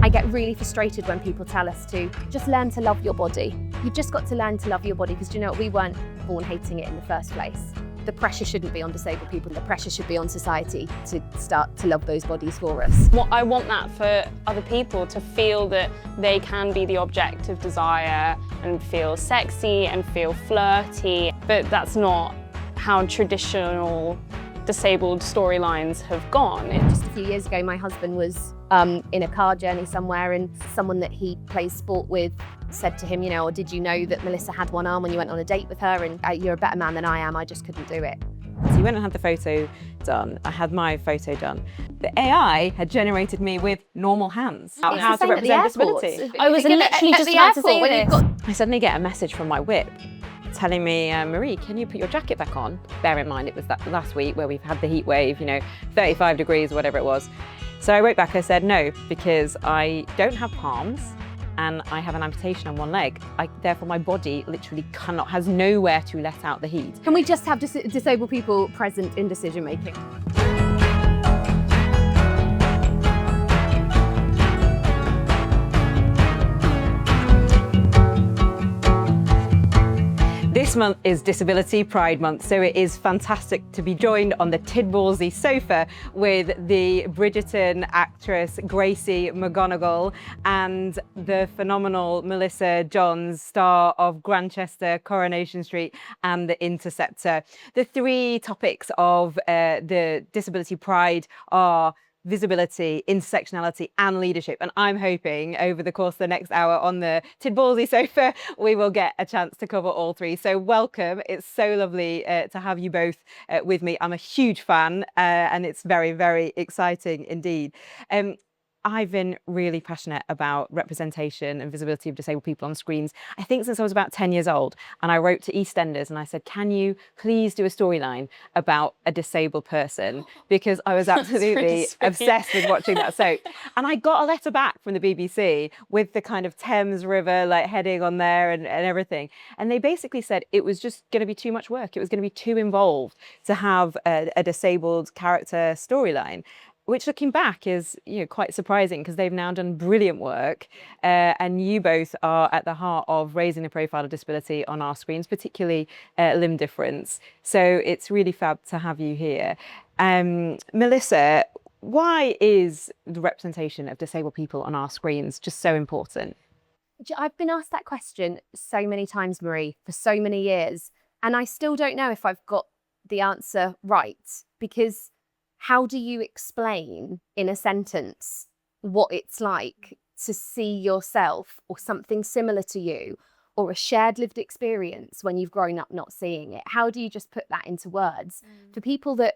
I get really frustrated when people tell us to just learn to love your body. You've just got to learn to love your body, because you know what, we weren't born hating it in the first place. The pressure shouldn't be on disabled people, the pressure should be on society to start to love those bodies for us. I want that for other people, to feel that they can be the object of desire and feel sexy and feel flirty, but that's not how traditional disabled storylines have gone. Just a few years ago, my husband was in a car journey somewhere, and someone that he plays sport with said to him, you know, did you know that Melissa had one arm when you went on a date with her, and you're a better man than I am, I just couldn't do it. So you went and had the photo done. I had my photo done. The AI had generated me with normal hands. How to represent disability. I was literally just about to say this. I suddenly get a message from my whip telling me, Marie, can you put your jacket back on? Bear in mind, it was that last week where we've had the heat wave, you know, 35 degrees or whatever it was. So I wrote back, I said, no, because I don't have palms and I have an amputation on one leg. Therefore, my body literally has nowhere to let out the heat. Can we just have disabled people present in decision making? This month is Disability Pride Month, so it is fantastic to be joined on the Tidballzy sofa with the Bridgerton actress Gracie McGonigal and the phenomenal Melissa Johns, star of Grantchester, Coronation Street and The Interceptor. The three topics of the Disability Pride are visibility, intersectionality and leadership, and I'm hoping over the course of the next hour on the Tidballzy sofa we will get a chance to cover all three. So welcome, it's so lovely to have you both with me. I'm a huge fan and it's very, very exciting indeed. I've been really passionate about representation and visibility of disabled people on screens, I think since I was about 10 years old. And I wrote to EastEnders and I said, can you please do a storyline about a disabled person? Because I was absolutely obsessed with watching that soap. And I got a letter back from the BBC with the kind of Thames River like heading on there and everything. And they basically said it was just going to be too much work. It was going to be too involved to have a disabled character storyline. Which, looking back, is quite surprising, because they've now done brilliant work, and you both are at the heart of raising the profile of disability on our screens, particularly limb difference. So it's really fab to have you here. Melissa, why is the representation of disabled people on our screens just so important? I've been asked that question so many times, Marie, for so many years, and I still don't know if I've got the answer right, because how do you explain in a sentence what it's like to see yourself or something similar to you, or a shared lived experience when you've grown up not seeing it? How do you just put that into words for people that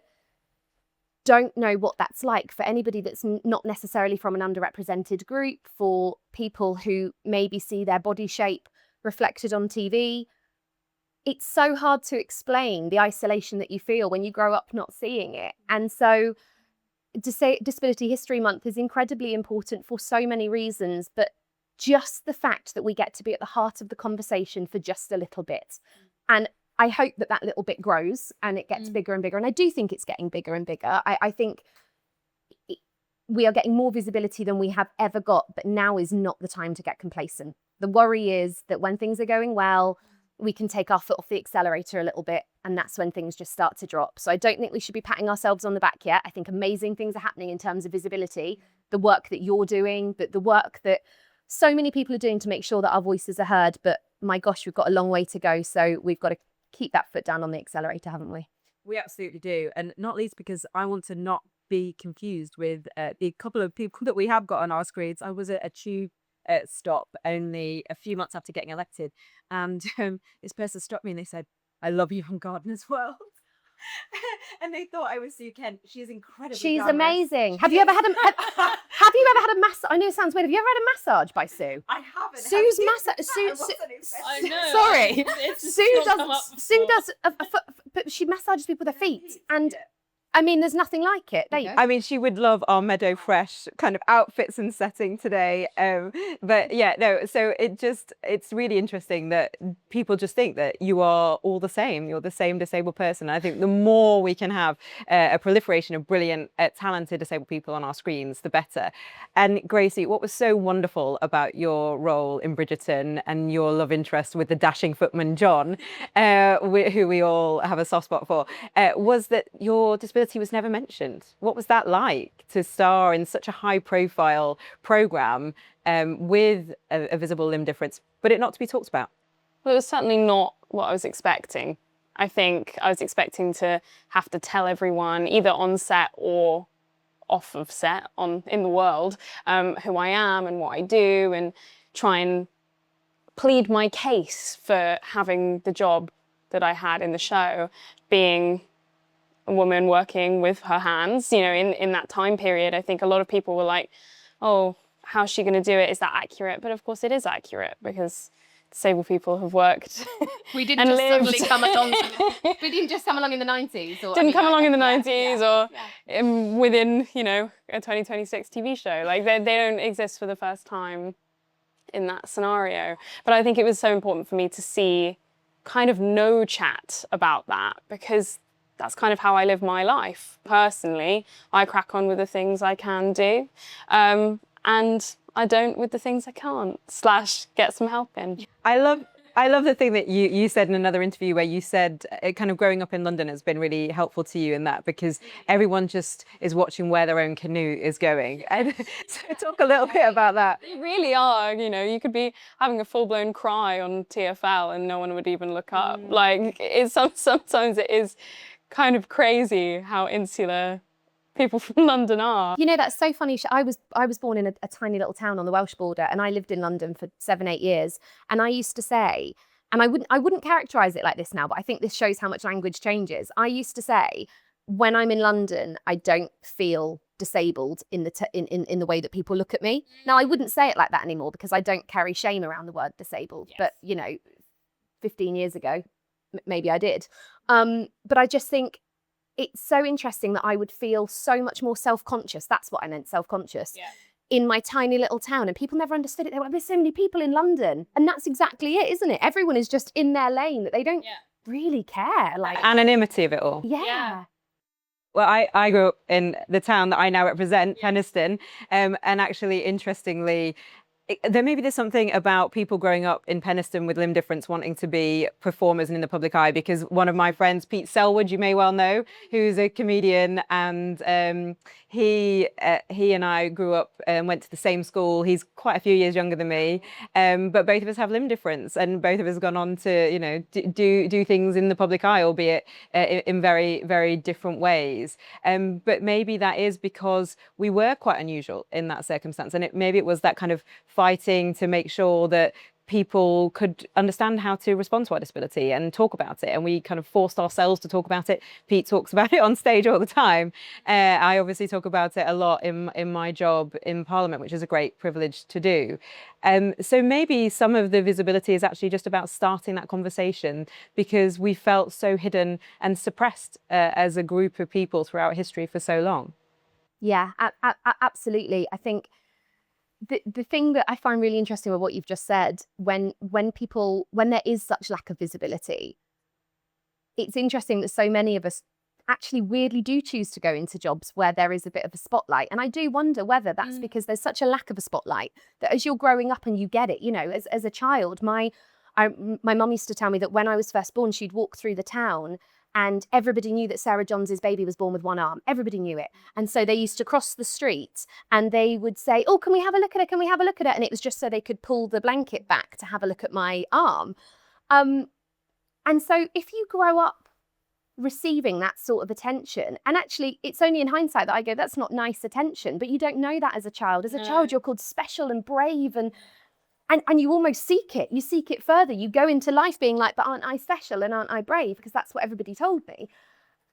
don't know what that's like, for anybody that's not necessarily from an underrepresented group, for people who maybe see their body shape reflected on TV? It's so hard to explain the isolation that you feel when you grow up not seeing it. And so Disability History Month is incredibly important for so many reasons, but just the fact that we get to be at the heart of the conversation for just a little bit. And I hope that that little bit grows and it gets bigger and bigger. And I do think it's getting bigger and bigger. I think we are getting more visibility than we have ever got, but now is not the time to get complacent. The worry is that when things are going well, we can take our foot off the accelerator a little bit, and that's when things just start to drop. So I don't think we should be patting ourselves on the back yet. I think amazing things are happening in terms of visibility, the work that you're doing, the work that so many people are doing to make sure that our voices are heard. But my gosh, we've got a long way to go. So we've got to keep that foot down on the accelerator, haven't we? We absolutely do. And not least because I want to not be confused with the couple of people that we have got on our screens. I was at a tube stop only a few months after getting elected, and this person stopped me and they said, I love you from Gardener's World. And they thought I was Sue Kent. She is incredible. She's amazing. Have you ever had a massage? I know it sounds weird. Have you ever had a massage by Sue? I haven't. Sue's massage. I know. Sorry. Sue does but she massages people with her feet, and I mean, there's nothing like it. There you go. I mean, she would love our Meadow Fresh kind of outfits and setting today. But yeah, no, so it's really interesting that people just think that you are all the same. You're the same disabled person. I think the more we can have a proliferation of brilliant, talented disabled people on our screens, the better. And Gracie, what was so wonderful about your role in Bridgerton and your love interest with the dashing footman John, who we all have a soft spot for, was that your disability was never mentioned. What was that like to star in such a high profile program with a visible limb difference, but it not to be talked about? Well, it was certainly not what I was expecting. I think I was expecting to have to tell everyone, either on set or off of set in the world, who I am and what I do, and try and plead my case for having the job that I had in the show, being a woman working with her hands. You know, in that time period, I think a lot of people were like, oh, how's she going to do it? Is that accurate? But of course it is accurate, because disabled people have worked We didn't and just lived. suddenly come along. We didn't just come along in the 90s. Or, Didn't come along in the 90s or within, you know, a 2026 TV show. Like they don't exist for the first time in that scenario. But I think it was so important for me to see kind of no chat about that, because that's kind of how I live my life. Personally, I crack on with the things I can do, and I don't with the things I can't, / get some help in. I love the thing that you said in another interview, where you said kind of growing up in London has been really helpful to you in that, because everyone just is watching where their own canoe is going. And so talk a little bit about that. They really are, you know, you could be having a full-blown cry on TFL and no one would even look up. Like, sometimes it is kind of crazy how insular people from London are. You know, that's so funny. I was born in a tiny little town on the Welsh border, and I lived in London for 7-8 years. And I used to say, and I wouldn't characterize it like this now, but I think this shows how much language changes. I used to say, when I'm in London, I don't feel disabled in the way that people look at me. Now, I wouldn't say it like that anymore, because I don't carry shame around the word disabled. Yes. But, you know, 15 years ago, maybe I did. But I just think it's so interesting that I would feel so much more self-conscious. That's what I meant, self-conscious. Yeah. In my tiny little town, and people never understood it. They were like, there's so many people in London. And that's exactly it, isn't it? Everyone is just in their lane, that they don't really care. Like anonymity of it all. Yeah. Well, I grew up in the town that I now represent, Penistone, and actually, interestingly, there's something about people growing up in Penistone with limb difference wanting to be performers and in the public eye, because one of my friends, Pete Selwood, you may well know, who's a comedian, and he and I grew up and went to the same school. He's quite a few years younger than me, but both of us have limb difference, and both of us have gone on to, you know, do things in the public eye, albeit in very, very different ways. But maybe that is because we were quite unusual in that circumstance, and maybe it was that kind of fighting to make sure that people could understand how to respond to our disability and talk about it, and we kind of forced ourselves to talk about it. Pete talks about it on stage all the time. I obviously talk about it a lot in my job in Parliament, which is a great privilege to do. So maybe some of the visibility is actually just about starting that conversation, because we felt so hidden and suppressed as a group of people throughout history for so long. Yeah, absolutely. I think the thing that I find really interesting with what you've just said, when there is such lack of visibility, it's interesting that so many of us actually weirdly do choose to go into jobs where there is a bit of a spotlight. And I do wonder whether that's because there's such a lack of a spotlight, that as you're growing up and you get it, you know, as a child, my mum used to tell me that when I was first born, she'd walk through the town and everybody knew that Sarah Johns' baby was born with one arm. Everybody knew it. And so they used to cross the street and they would say, oh, can we have a look at it? Can we have a look at it? And it was just so they could pull the blanket back to have a look at my arm. And so if you grow up receiving that sort of attention, and actually it's only in hindsight that I go, that's not nice attention, but you don't know that as a child. As a child, you're called special and brave, and you almost seek it. You seek it further. You go into life being like, but aren't I special and aren't I brave? Because that's what everybody told me.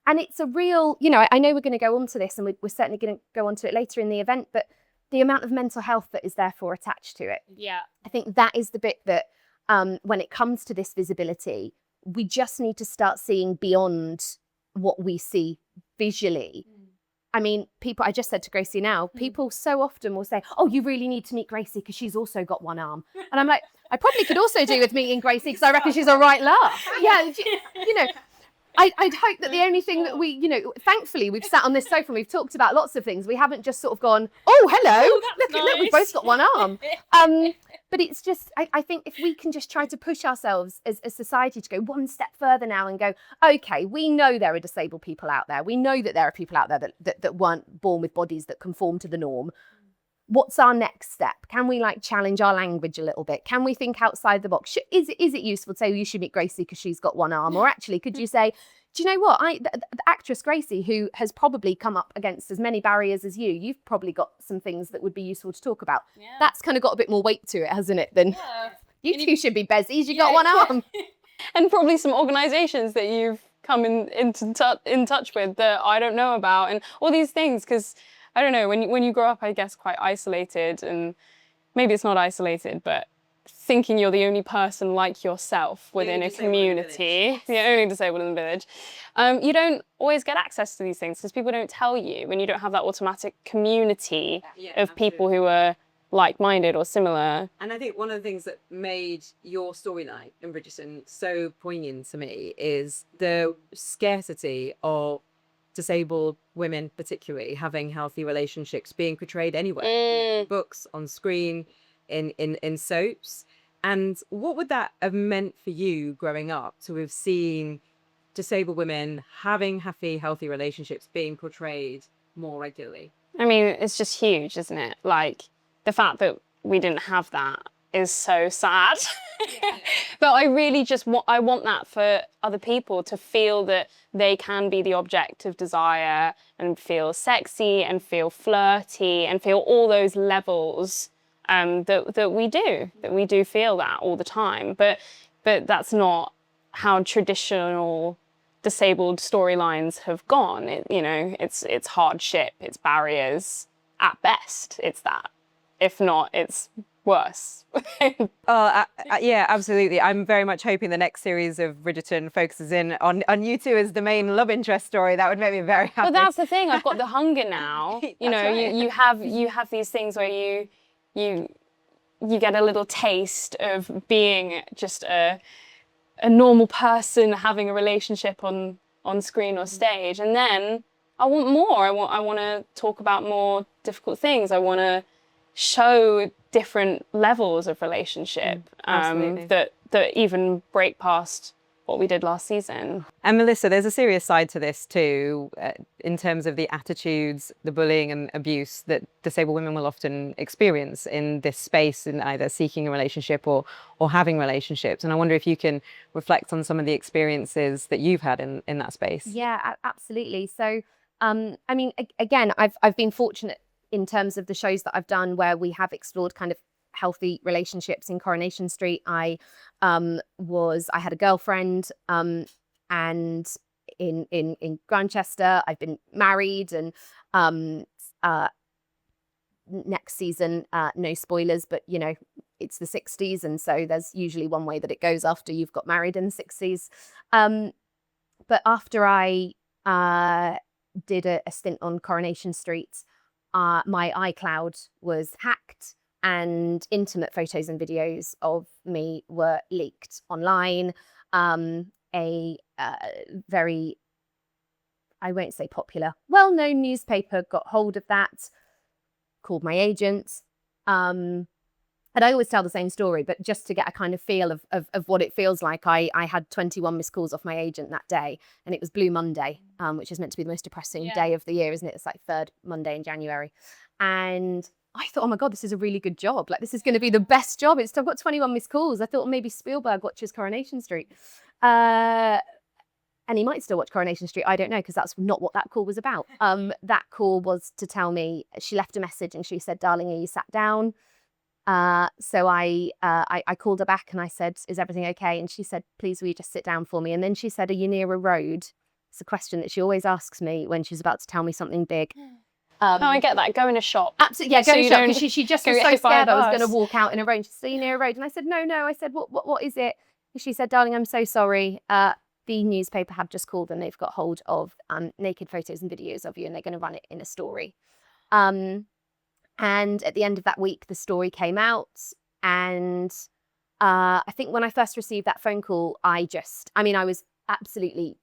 And it's a real, you know, I know we're going to go on to this, and we're certainly going to go on to it later in the event, but the amount of mental health that is therefore attached to it. Yeah. I think that is the bit that when it comes to this visibility, we just need to start seeing beyond what we see visually. I mean, I just said to Gracie now, people so often will say, oh, you really need to meet Gracie because she's also got one arm. And I'm like, I probably could also do with meeting Gracie because I reckon she's a right laugh. Yeah, you know, I'd hope that the only thing that we, you know, thankfully we've sat on this sofa and we've talked about lots of things. We haven't just sort of gone, oh, hello, look, we've both got one arm. But it's just, I think if we can just try to push ourselves as a society to go one step further now and go, okay, we know there are disabled people out there. We know that there are people out there that weren't born with bodies that conform to the norm. What's our next step? Can we like challenge our language a little bit? Can we think outside the box? Is it useful to say, well, you should meet Gracie because she's got one arm? Or actually, could you say, do you know what? The actress Gracie, who has probably come up against as many barriers as you've probably got some things that would be useful to talk about. Yeah. That's kind of got a bit more weight to it, hasn't it? Than you two should be bezies. You got one arm. And probably some organisations that you've come in touch with that I don't know about, and all these things, because I don't know, when you grow up, I guess, quite isolated, and maybe it's not isolated, but thinking you're the only person like yourself within a community, the only disabled in the village, you don't always get access to these things because people don't tell you when you don't have that automatic community of people who are like-minded or similar. And I think one of the things that made your storyline in Bridgerton so poignant to me is the scarcity of disabled women, particularly having healthy relationships, being portrayed anywhere, in books, on screen, in soaps. And what would that have meant for you growing up to have seen disabled women having happy, healthy relationships being portrayed more regularly? I mean, it's just huge, isn't it? Like, the fact that we didn't have that is so sad. But I really just want that for other people to feel that they can be the object of desire and feel sexy and feel flirty and feel all those levels that we do feel that all the time. But that's not how traditional disabled storylines have gone. It's hardship, it's barriers. At best, it's that. If not, it's worse. Yeah, absolutely. I'm very much hoping the next series of Bridgerton focuses in on you two as the main love interest story. That would make me very happy. But that's the thing. I've got the hunger now. You have these things where you get a little taste of being just a normal person having a relationship on screen or stage, and then I want more. I want to talk about more difficult things. I want to show different levels of relationship that even break past what we did last season. And Melissa, there's a serious side to this too, in terms of the attitudes, the bullying and abuse that disabled women will often experience in this space, in either seeking a relationship or having relationships. And I wonder if you can reflect on some of the experiences that you've had in that space. Yeah, absolutely. So, I mean, again, I've been fortunate in terms of the shows that I've done where we have explored kind of healthy relationships. In Coronation Street, I had a girlfriend, and in Grantchester, I've been married, and next season, no spoilers, but it's the 60s, and so there's usually one way that it goes after you've got married in the 60s. But after I did a stint on Coronation Street, my iCloud was hacked and intimate photos and videos of me were leaked online. A very, I won't say popular, well-known newspaper got hold of that, called my agent. And I always tell the same story, but just to get a kind of feel of what it feels like, I had 21 missed calls off my agent that day, and it was Blue Monday, which is meant to be the most depressing day of the year, isn't it? It's like third Monday in January. And I thought, oh my God, this is a really good job. Like, this is going to be the best job. I've got 21 missed calls. I thought maybe Spielberg watches Coronation Street. And he might still watch Coronation Street. I don't know, because that's not what that call was about. That call was to tell me, she left a message and she said, darling, are you sat down? So I called her back and I said, is everything okay? And she said, please, will you just sit down for me? And then she said, are you near a road? It's a question that she always asks me when she's about to tell me something big. I get that. Go in a shop. Absolutely, yeah, go in a shop, because she just was so scared I was going to walk out in a road. She said, are you near a road? And I said, no. I said, what is it? And she said, darling, I'm so sorry. the newspaper have just called and they've got hold of naked photos and videos of you, and they're going to run it in a story. And at the end of that week, the story came out. And I think when I first received that phone call, I was absolutely,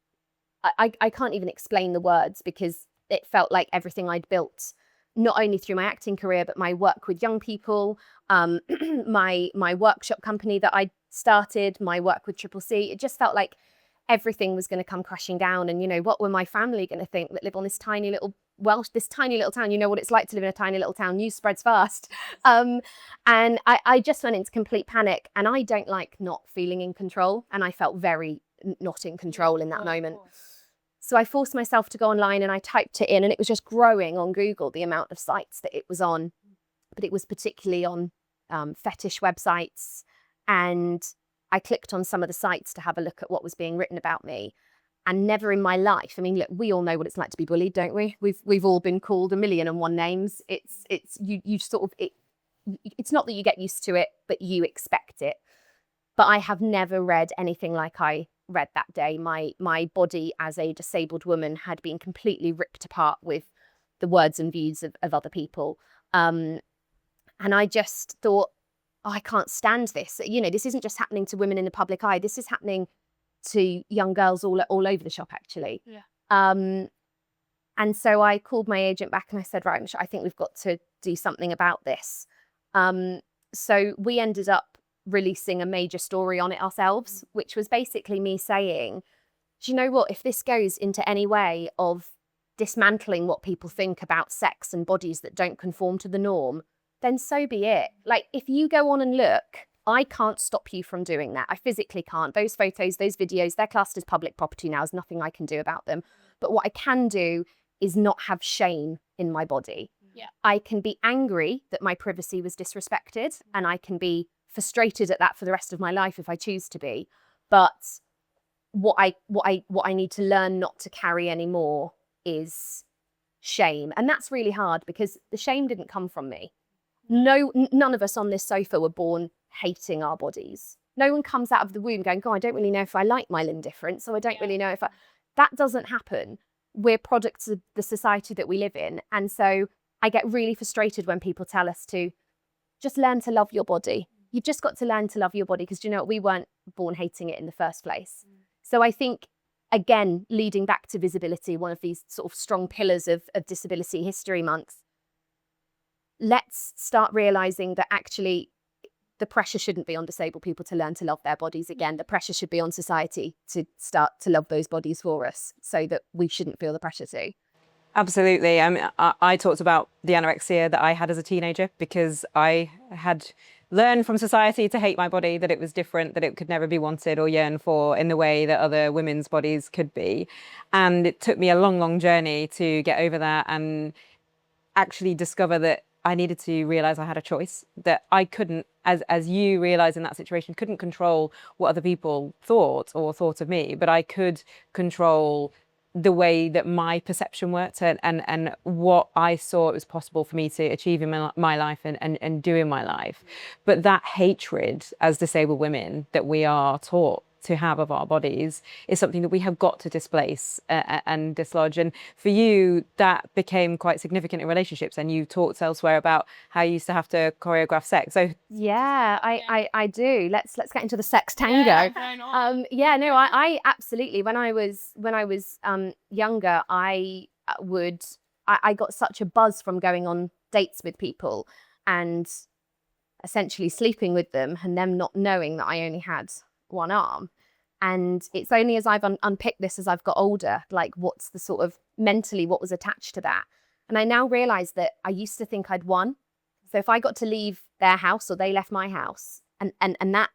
I can't even explain the words, because it felt like everything I'd built, not only through my acting career, but my work with young people, my workshop company that I started, my work with Tidballzy, it just felt like everything was going to come crashing down. And, you know, what were my family going to think that live on this tiny little town? You know what it's like to live in a tiny little town. News spreads fast. And I just went into complete panic, and I don't like not feeling in control. And I felt very not in control in that moment. So I forced myself to go online, and I typed it in, and it was just growing on Google, the amount of sites that it was on. But it was particularly on fetish websites. And I clicked on some of the sites to have a look at what was being written about me. And never in my life, I mean, look, we all know what it's like to be bullied, don't we? We've all been called 1,000,001 names. It's not that you get used to it, but you expect it. But I have never read anything like I read that day. My body as a disabled woman had been completely ripped apart with the words and views of other people. And I just thought, oh, I can't stand this. You know, this isn't just happening to women in the public eye. This is happening to young girls all over the shop, actually. Yeah. And so I called my agent back and I said, right, I think we've got to do something about this. So we ended up releasing a major story on it ourselves, which was basically me saying, do you know what, if this goes into any way of dismantling what people think about sex and bodies that don't conform to the norm, then so be it. Like, if you go on and look, I can't stop you from doing that. I physically can't. Those photos, those videos, they're classed as public property now. There's nothing I can do about them. But what I can do is not have shame in my body. Yeah. I can be angry that my privacy was disrespected, and I can be frustrated at that for the rest of my life if I choose to be. But what I need to learn not to carry anymore is shame. And that's really hard, because the shame didn't come from me. None of us on this sofa were born hating our bodies. No one comes out of the womb going, God, I don't really know if I like my limb difference, so I don't really know if that doesn't happen. We're products of the society that we live in. And so I get really frustrated when people tell us to just learn to love your body. You've just got to learn to love your body, because, you know what, we weren't born hating it in the first place. So I think, again, leading back to visibility, one of these sort of strong pillars of Disability History Month, let's start realizing that actually the pressure shouldn't be on disabled people to learn to love their bodies again. The pressure should be on society to start to love those bodies for us, so that we shouldn't feel the pressure to. Absolutely. I talked about the anorexia that I had as a teenager, because I had learned from society to hate my body, that it was different, that it could never be wanted or yearned for in the way that other women's bodies could be. And it took me a long, long journey to get over that and actually discover that I needed to realize I had a choice, that I couldn't, as you realize in that situation, couldn't control what other people thought of me, but I could control the way that my perception worked and what I saw it was possible for me to achieve in my life and do in my life. But that hatred as disabled women that we are taught to have of our bodies is something that we have got to displace and dislodge. And for you, that became quite significant in relationships, and you talked elsewhere about how you used to have to choreograph sex. So yeah, I do. Let's get into the sex tango. Yeah, I absolutely. When I was younger, I got such a buzz from going on dates with people and essentially sleeping with them, and them not knowing that I only had one arm. And it's only as I've unpicked this as I've got older, like, what's the sort of mentally what was attached to that. And I now realize that I used to think I'd won. So if I got to leave their house or they left my house, and that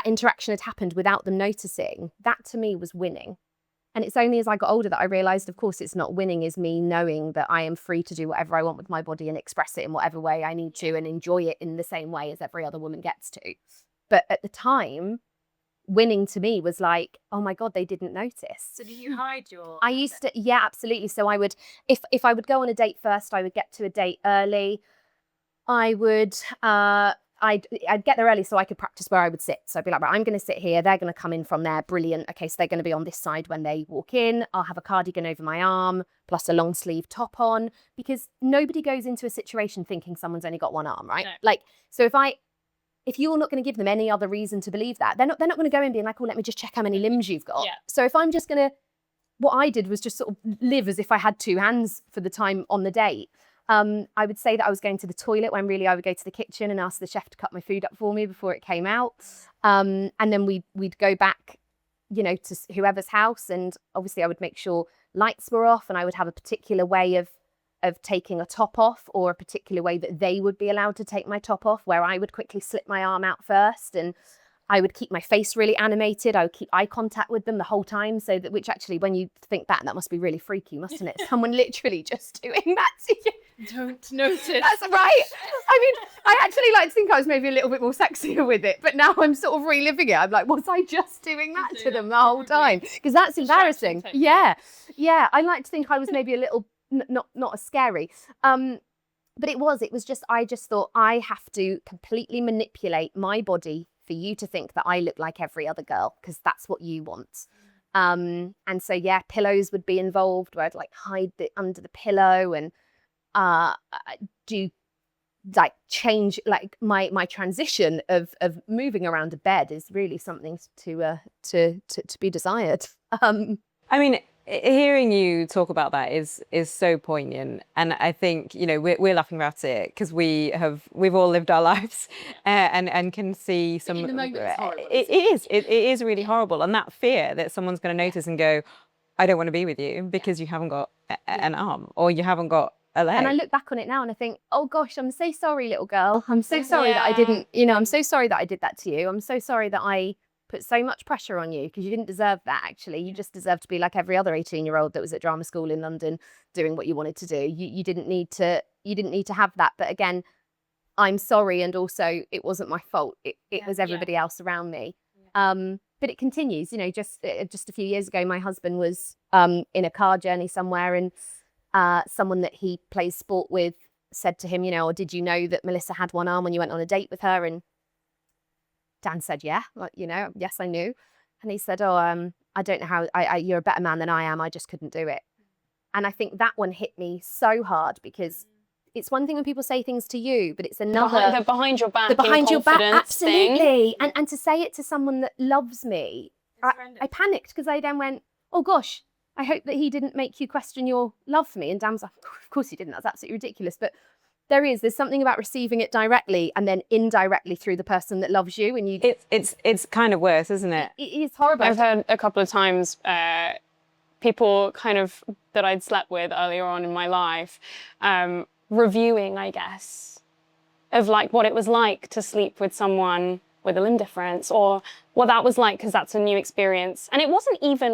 interaction had happened without them noticing, that to me was winning. And it's only as I got older that I realized, of course, it's not winning, is me knowing that I am free to do whatever I want with my body and express it in whatever way I need to, and enjoy it in the same way as every other woman gets to. But at the time, winning to me was like, oh my God, they didn't notice. So do you hide your... I used to, yeah, absolutely. So I would, if I would go on a date first, I would get to a date early. I would I'd get there early so I could practice where I would sit. So I'd be like, right, I'm going to sit here. They're going to come in from there. Brilliant. Okay, so they're going to be on this side when they walk in. I'll have a cardigan over my arm plus a long sleeve top on, because nobody goes into a situation thinking someone's only got one arm, right? No. Like, so if you're not going to give them any other reason to believe that, they're not going to go in being like, oh, let me just check how many limbs you've got. Yeah. So if I'm just going to, what I did was just sort of live as if I had 2 hands for the time on the date. I would say that I was going to the toilet when really I would go to the kitchen and ask the chef to cut my food up for me before it came out. And then we'd go back, you know, to whoever's house, and obviously I would make sure lights were off, and I would have a particular way of taking a top off, or a particular way that they would be allowed to take my top off, where I would quickly slip my arm out first, and I would keep my face really animated. I would keep eye contact with them the whole time, so that, which actually, when you think back, that must be really freaky, mustn't it? Someone literally just doing that to you. Don't notice. That's right. I mean, I actually like to think I was maybe a little bit more sexier with it, but now I'm sort of reliving it. I'm like, was I just doing that to them the whole time? Because that's embarrassing. Yeah. I like to think I was maybe a little not as scary. But it was just, I just thought I have to completely manipulate my body for you to think that I look like every other girl, because that's what you want. And so, yeah, pillows would be involved, where I'd like hide it under the pillow, and do like change, like my transition of moving around a bed is really something to be desired. I mean, hearing you talk about that is so poignant, and I think, you know, we're laughing about it because we've all lived our lives, and can see some. In the moment, it's horrible. It is really horrible, and that fear that someone's going to notice and go, I don't want to be with you because you haven't got an arm, or you haven't got a leg. And I look back on it now and I think, oh gosh, I'm so sorry, little girl. I'm so sorry that I didn't, you know, I'm so sorry that I did that to you. I'm so sorry that I put so much pressure on you, because you didn't deserve that, actually. You just deserve to be like every other 18-year-old that was at drama school in London doing what you wanted to do. You didn't need to have that. But again, I'm sorry, and also it wasn't my fault. It was everybody else around me. But it continues, you know, just a few years ago, my husband was in a car journey somewhere, and someone that he plays sport with said to him, you know, or did you know that Melissa had one arm when you went on a date with her? And Dan said, yeah, like, you know, yes, I knew. And he said, oh, I don't know how, you're a better man than I am. I just couldn't do it. And I think that one hit me so hard, because it's one thing when people say things to you, but it's another. The behind your back, the behind your back, absolutely. Thing. And to say it to someone that loves me, I panicked, because I then went, oh gosh, I hope that he didn't make you question your love for me. And Dan was like, of course he didn't. That's absolutely ridiculous. But there's something about receiving it directly and then indirectly through the person that loves you. And it's kind of worse, isn't it? It is horrible. I've heard a couple of times people kind of that I'd slept with earlier on in my life, reviewing, I guess, of like what it was like to sleep with someone with a limb difference, or what that was like, because that's a new experience. And it wasn't even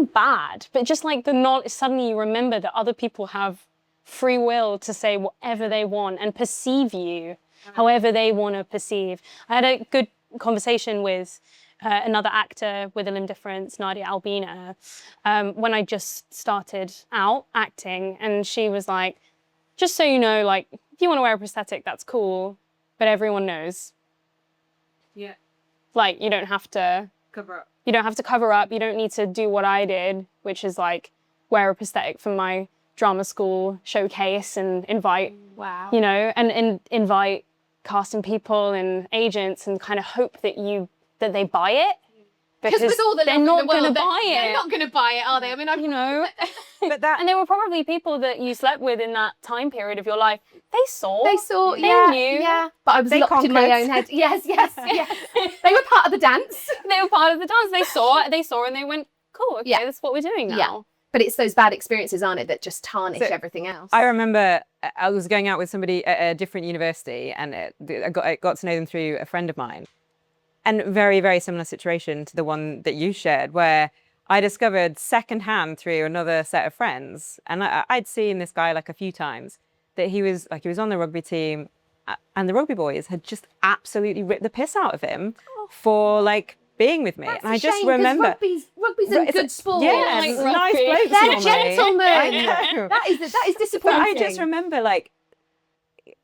bad, but just like the knowledge, suddenly you remember that other people have free will to say whatever they want and perceive you however they want to perceive. I had a good conversation with another actor with a limb difference, Nadia Albina, when I just started out acting, and she was like, just so you know, like, if you want to wear a prosthetic, that's cool, but everyone knows. Yeah. Like, you don't have to cover up. You don't have to cover up. You don't need to do what I did, which is like wear a prosthetic for my drama school showcase and invite, you know, and invite casting people and agents and kind of hope that they buy it. Because with all the they're not going to buy it. They're not going to buy it, are they? I mean, you know. And there were probably people that you slept with in that time period of your life. They saw, they knew. Yeah. But I was locked in my own head. Yes. They were part of the dance. They were part of the dance. They saw and they went, cool, okay, that's what we're doing now. Yeah. But it's those bad experiences, aren't it, that just tarnish everything else. I remember I was going out with somebody at a different university, and I got to know them through a friend of mine. And very, very similar situation to the one that you shared, where I discovered secondhand through another set of friends, and I'd seen this guy like a few times, that he was on the rugby team, and the rugby boys had just absolutely ripped the piss out of him for like being with me. That's and I a just shame, remember rugby's a good sport. Yeah, like nice rugby. blokes They're normally. gentlemen. I know. That is disappointing. But I just remember, like,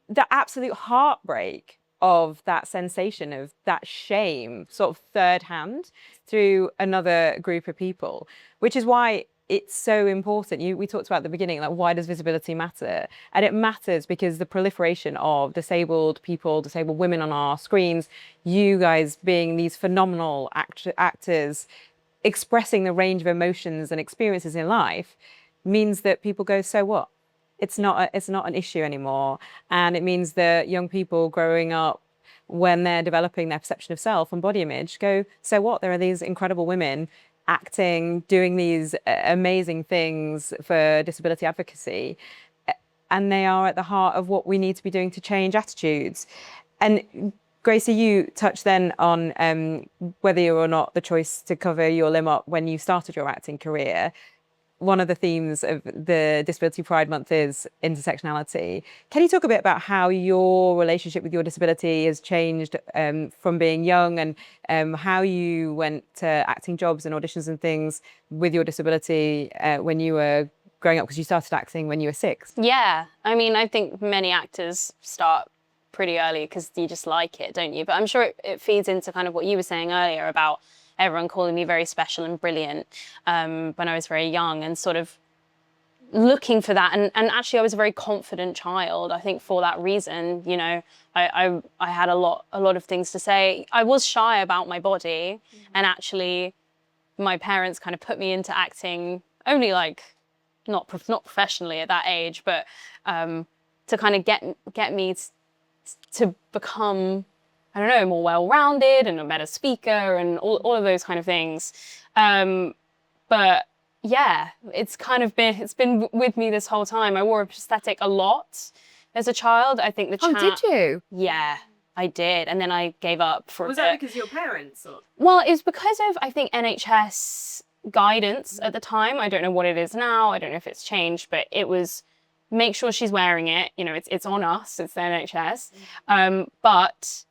the absolute heartbreak of that sensation of that shame, sort of third hand through another group of people, which is why it's so important. We talked about at the beginning, like, why does visibility matter? And it matters because the proliferation of disabled people, disabled women on our screens, you guys being these phenomenal actors, expressing the range of emotions and experiences in life, means that people go, so what? It's not an issue anymore. And it means that young people growing up, when they're developing their perception of self and body image, go, so what? There are these incredible women acting, doing these amazing things for disability advocacy, and they are at the heart of what we need to be doing to change attitudes. And Gracie, you touched then on whether or not the choice to cover your limb up when you started your acting career. One of the themes of the Disability Pride Month is intersectionality. Can you talk a bit about how your relationship with your disability has changed from being young, and how you went to acting jobs and auditions and things with your disability when you were growing up? Because you started acting when you were 6. Yeah, I mean, I think many actors start pretty early because you just like it, don't you? But I'm sure it feeds into kind of what you were saying earlier about everyone calling me very special and brilliant when I was very young, and sort of looking for that. And actually I was a very confident child, I think, for that reason. You know, I had a lot of things to say. I was shy about my body, and actually my parents kind of put me into acting only like, not professionally at that age, but to kind of get me to become, I don't know, more well-rounded and a better speaker and all of those kind of things. But yeah, it's been with me this whole time. I wore a prosthetic a lot as a child. I think Oh, did you? Yeah, I did. And then I gave up for a bit. Was that because of your parents? Or? Well, it was because of, I think, NHS guidance at the time. I don't know what it is now. I don't know if it's changed, but it was, make sure she's wearing it. You know, it's on us, it's the NHS. But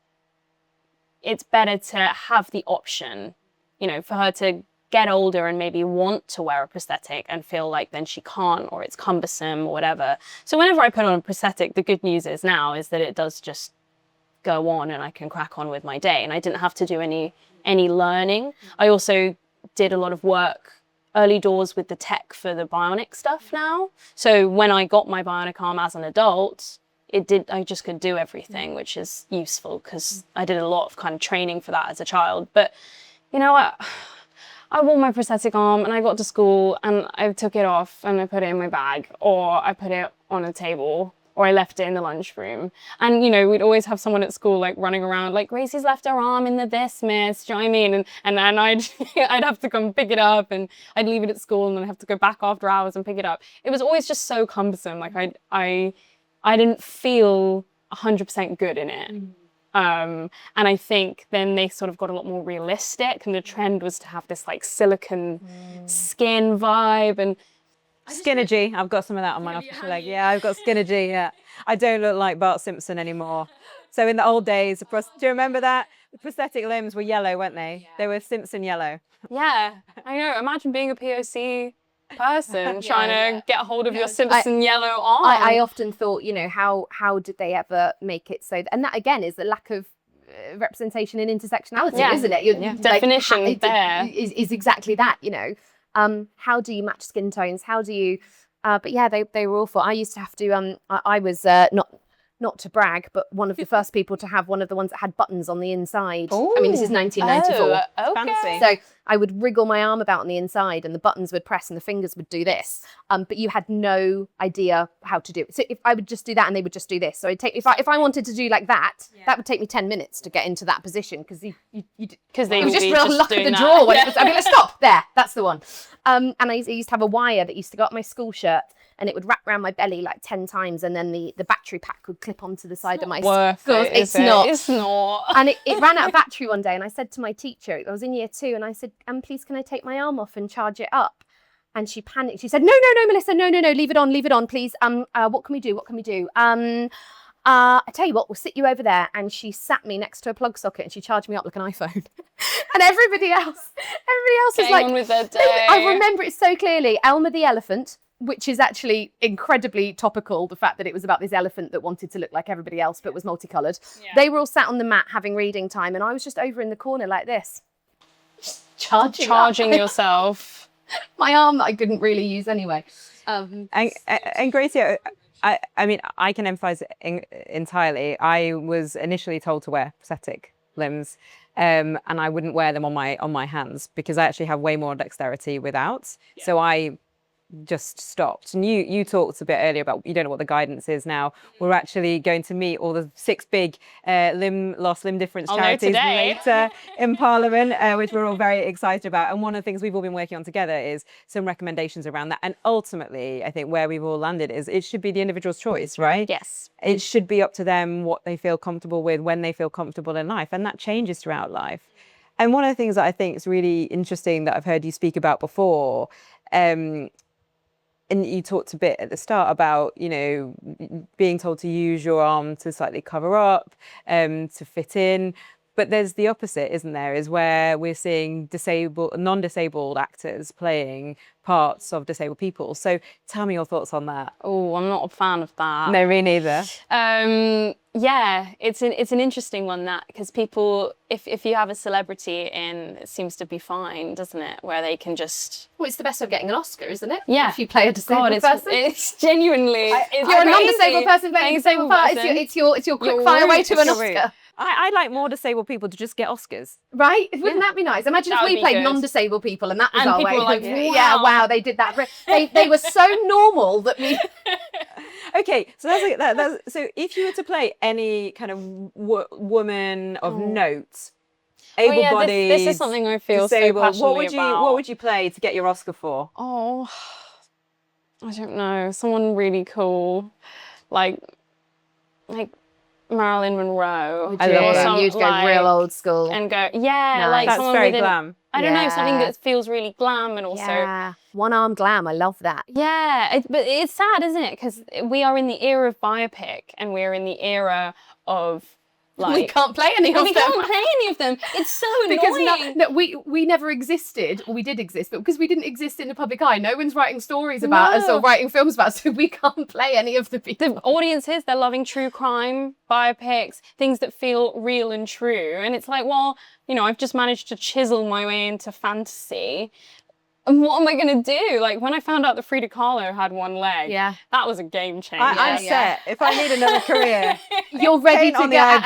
it's better to have the option, you know, for her to get older and maybe want to wear a prosthetic and feel like then she can't, or it's cumbersome or whatever. So whenever I put on a prosthetic, the good news is now is that it does just go on and I can crack on with my day, and I didn't have to do any learning. I also did a lot of work early doors with the tech for the bionic stuff now. So when I got my bionic arm as an adult, I just could do everything, which is useful because I did a lot of kind of training for that as a child. But, you know, I wore my prosthetic arm and I got to school and I took it off and I put it in my bag, or I put it on a table, or I left it in the lunchroom. And, you know, we'd always have someone at school like running around like, Gracie's left her arm in this, miss, do you know what I mean? And then I'd have to come pick it up, and I'd leave it at school and then I'd have to go back after hours and pick it up. It was always just so cumbersome. Like I didn't feel 100% good in it. And I think then they sort of got a lot more realistic, and the trend was to have this like silicone skin vibe. And Skinergy. I've got some of that on my official leg. Yeah, I've got Skinergy. Yeah, I don't look like Bart Simpson anymore. So in the old days, do you remember that? The prosthetic limbs were yellow, weren't they? Yeah. They were Simpson yellow. Yeah, I know. Imagine being a POC person trying to get a hold of your Simpson yellow arm. I often thought, you know, how did they ever make it so? And that again is the lack of representation and intersectionality, isn't it? Definition there is exactly that. You know, how do you match skin tones? How do you? But yeah, they were awful. I used to have to. I was not to brag, but one of the first people to have one of the ones that had buttons on the inside. Ooh. I mean, this is 1994. Oh, okay. Fancy. So I would wriggle my arm about on the inside and the buttons would press and the fingers would do this. But you had no idea how to do it. So if I would just do that and they would just do this. So it'd take, if I wanted to do like that, that would take me 10 minutes to get into that position, because it was just real luck of the draw. When I'd be like, stop, there, that's the one. And I used to have a wire that used to go up my school shirt, and it would wrap around my belly like 10 times, and then the battery pack would clip onto the side of my skull. It's not. And it ran out of battery one day, and I said to my teacher, I was in year 2, and I said, please, can I take my arm off and charge it up? And she panicked. She said, no, Melissa, no, leave it on, please. What can we do? I tell you what, we'll sit you over there. And she sat me next to a plug socket and she charged me up like an iPhone. And everybody else was like, on with their day. I remember it so clearly. Elmer the elephant, which is actually incredibly topical, the fact that it was about this elephant that wanted to look like everybody else but was multicoloured. Yeah. They were all sat on the mat having reading time, and I was just over in the corner like this, charging yourself. my arm that I couldn't really use anyway. And Gracie, I mean, I can empathise entirely. I was initially told to wear prosthetic limbs, and I wouldn't wear them on my hands because I actually have way more dexterity without. Yeah. So I just stopped. And you talked a bit earlier about you don't know what the guidance is now. We're actually going to meet all the 6 big lost limb difference charities later in Parliament, which we're all very excited about. And one of the things we've all been working on together is some recommendations around that. And ultimately, I think where we've all landed is it should be the individual's choice, right? Yes. It should be up to them what they feel comfortable with, when they feel comfortable in life. And that changes throughout life. And one of the things that I think is really interesting that I've heard you speak about before, and you talked a bit at the start about, you know, being told to use your arm to slightly cover up, to fit in. But there's the opposite, isn't there? Is where we're seeing non-disabled actors playing parts of disabled people. So tell me your thoughts on that. Oh, I'm not a fan of that. No, me neither. Yeah, it's an interesting one, that, because people, if you have a celebrity in, it seems to be fine, doesn't it? Where they can just... Well, it's the best of getting an Oscar, isn't it? Yeah. If you play a disabled person. It's genuinely... If you're a non-disabled person playing a disabled part, it's your quick fire way to an Oscar. I'd like more disabled people to just get Oscars. Right? Wouldn't that be nice? Imagine if we played non-disabled people and that was our way. Like, yeah, wow, they did that. They were so normal that we... Okay, so that's so if you were to play any kind of woman of note, able-bodied, this is something I feel disabled, so passionately about. What would you play to get your Oscar for? Oh, I don't know. Someone really cool, like Marilyn Monroe. I love that. You'd go real old school and go, Nice. like that's someone very with glam. I don't know, something that feels really glam and also one-arm glam. I love that. Yeah, but it's sad, isn't it? Because we are in the era of biopic, and we're in the era of like we can't play any of them. We can't play any of them. It's so annoying. Because we never existed. Well, we did exist, but because we didn't exist in the public eye, no one's writing stories about us or writing films about us, so we can't play any of the people. The audiences, they're loving true crime, biopics, things that feel real and true. And it's like, well, you know, I've just managed to chisel my way into fantasy. And what am I going to do? Like, when I found out that Frida Kahlo had one leg, that was a game changer. I'm set. If I need another career, you're ready to get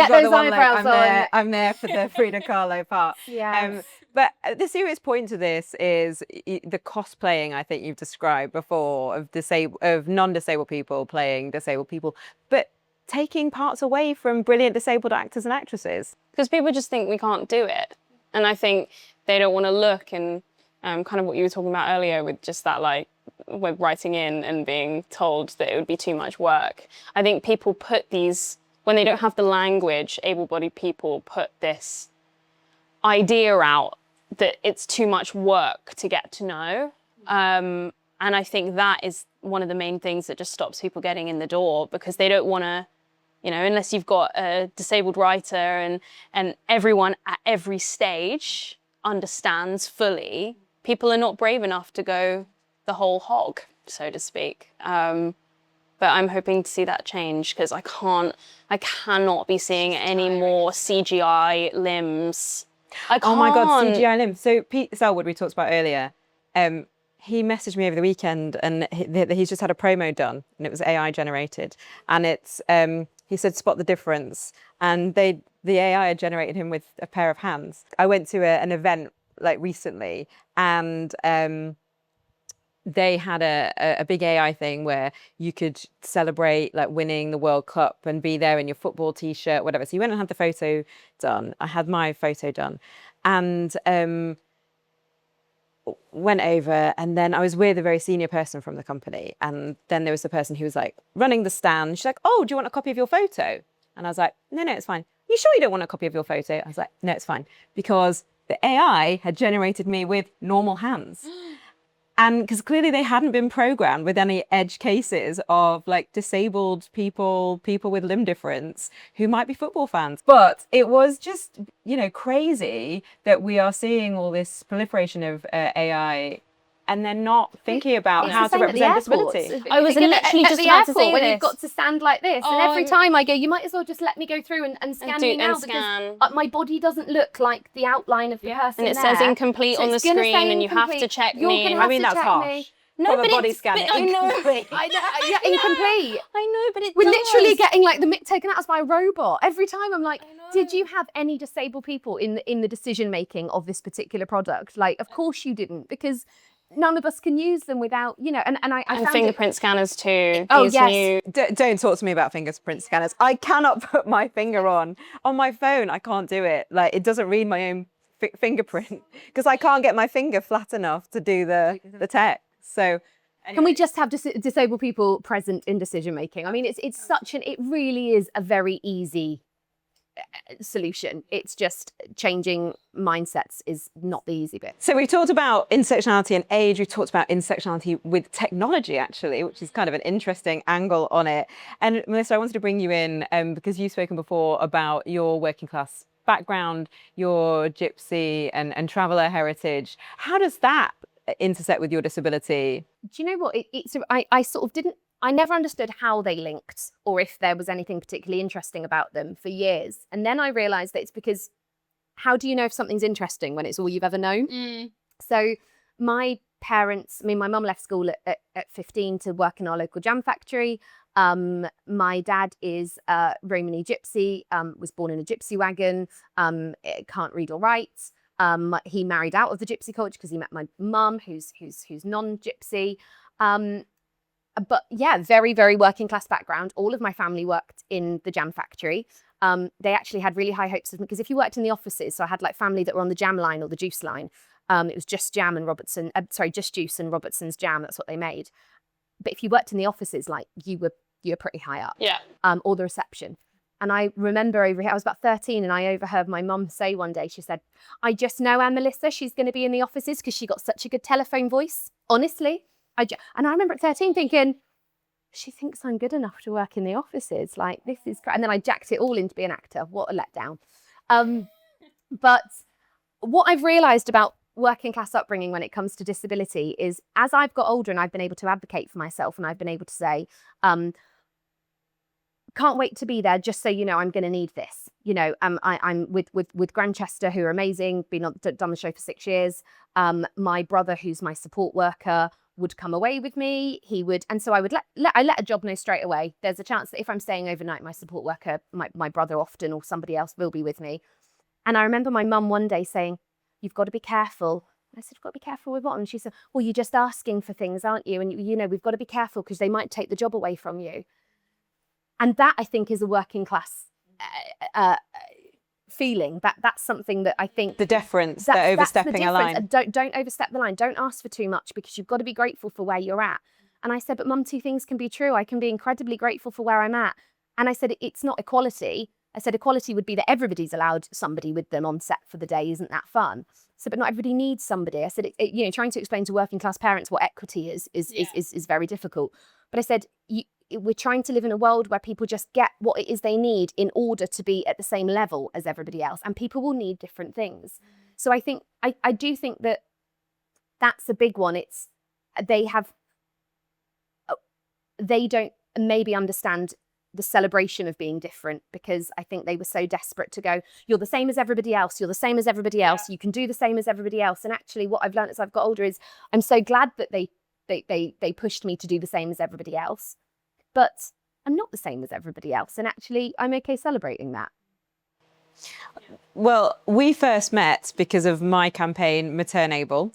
those eyebrows on. I'm there for the Frida Kahlo part. Yes. But the serious point to this is the cosplaying I think you've described before of non-disabled people playing disabled people, but taking parts away from brilliant disabled actors and actresses. Because people just think we can't do it. And I think they don't want to look and kind of what you were talking about earlier with just that, like, with writing in and being told that it would be too much work. I think people put these, when they don't have the language, able-bodied people put this idea out that it's too much work to get to know. And I think that is one of the main things that just stops people getting in the door, because they don't want to, you know, unless you've got a disabled writer and everyone at every stage understands fully, people are not brave enough to go the whole hog, so to speak. But I'm hoping to see that change, because I cannot be seeing any more CGI limbs. I can't. Oh my God, CGI limbs. So Pete Selwood, we talked about earlier, he messaged me over the weekend, and he's just had a promo done, and it was AI generated. And it's, he said, spot the difference. And the AI had generated him with a pair of hands. I went to an event like recently, and they had a big AI thing where you could celebrate like winning the World Cup and be there in your football t-shirt, whatever. So you went and had the photo done. I had my photo done, and went over, and then I was with a very senior person from the company, and then there was the person who was like running the stand. She's like, oh, do you want a copy of your photo? And I was like, no, it's fine. You sure you don't want a copy of your photo? I was like, no, it's fine, because the AI had generated me with normal hands. And because clearly they hadn't been programmed with any edge cases of like disabled people with limb difference who might be football fans. But it was just, you know, crazy that we are seeing all this proliferation of AI and they're not thinking about It's how the to same at the represent airports. disability. I was literally at just the about to airport say when this. you've got to stand like this, and Oh, every time I go, you might as well just let me go through and scan me now scan. because my body doesn't look like the outline of the person And it there. says incomplete So on the it's gonna say screen, and you have to incomplete. check You're me. gonna have I mean, to that's check harsh. me. No, From a but body it's, scan, but I know. incomplete. I know, yeah, incomplete. I know, but it We're does. literally getting like the mick taken out of us by a robot every time. I'm like, I know. did you have any disabled people in the decision making of this particular product? Like, of course you didn't, because none of us can use them without, you know. And I And found fingerprint scanners too. Oh, These yes. new- Don't talk to me about fingerprint scanners. I cannot put my finger on my phone. I can't do it. Like, it doesn't read my own fingerprint because I can't get my finger flat enough to do the text. So Can we just have disabled people present in decision making? I mean, it really is a very easy solution. It's just changing mindsets is not the easy bit. So we've talked about intersectionality and age. We've talked about intersectionality with technology, actually, which is kind of an interesting angle on it. And Melissa, I wanted to bring you in because you've spoken before about your working class background, your gypsy and traveller heritage. How does that intersect with your disability? Do you know what? I sort of didn't. I never understood how they linked or if there was anything particularly interesting about them for years. And then I realised that it's because how do you know if something's interesting when it's all you've ever known? So my parents, I mean, my mum left school at 15 to work in our local jam factory. My dad is Romany gypsy, was born in a gypsy wagon, can't read or write. He married out of the gypsy culture because he met my mum, who's non-gypsy. But yeah, very, very working class background. All of my family worked in the jam factory. They actually had really high hopes of me because if you worked in the offices, so I had like family that were on the jam line or the juice line. It was just jam and just juice and Robertson's jam. That's what they made. But if you worked in the offices, like you were pretty high up. Yeah. Or the reception. And I remember I was about 13 and I overheard my mum say one day, she said, I just know Anne Melissa, she's going to be in the offices because she got such a good telephone voice. Honestly. And I remember at 13 thinking, she thinks I'm good enough to work in the offices. Like, this is great. And then I jacked it all in to be an actor. What a letdown. But what I've realised about working class upbringing when it comes to disability is as I've got older and I've been able to advocate for myself and I've been able to say, can't wait to be there, just so you know, I'm going to need this. You know, I'm with Grantchester, who are amazing, done the show for 6 years. My brother, who's my support worker, would come away with me. He would, and so I would let a job know straight away. There's a chance that if I'm staying overnight, my support worker, my brother often, or somebody else will be with me. And I remember my mum one day saying, you've got to be careful. I said, got to be careful with what? And she said, well, you're just asking for things, aren't you? And you know, we've got to be careful because they might take the job away from you. And that, I think, is a working class feeling. That's something that I think... The deference, the overstepping a line. Don't overstep the line. Don't ask for too much because you've got to be grateful for where you're at. And I said, but Mum, two things can be true. I can be incredibly grateful for where I'm at. And I said, it's not equality. I said, equality would be that everybody's allowed somebody with them on set for the day. Isn't that fun? So, but not everybody needs somebody. I said, you know, trying to explain to working class parents what equity is very difficult. But I said, we're trying to live in a world where people just get what it is they need in order to be at the same level as everybody else. And people will need different things. So I think, I do think that that's a big one. It's, they don't maybe understand the celebration of being different because I think they were so desperate to go, you're the same as everybody else. You're the same as everybody else. You can do the same as everybody else. And actually what I've learned as I've got older is I'm so glad that they pushed me to do the same as everybody else. But I'm not the same as everybody else. And actually, I'm okay celebrating that. Well, we first met because of my campaign, Maternable,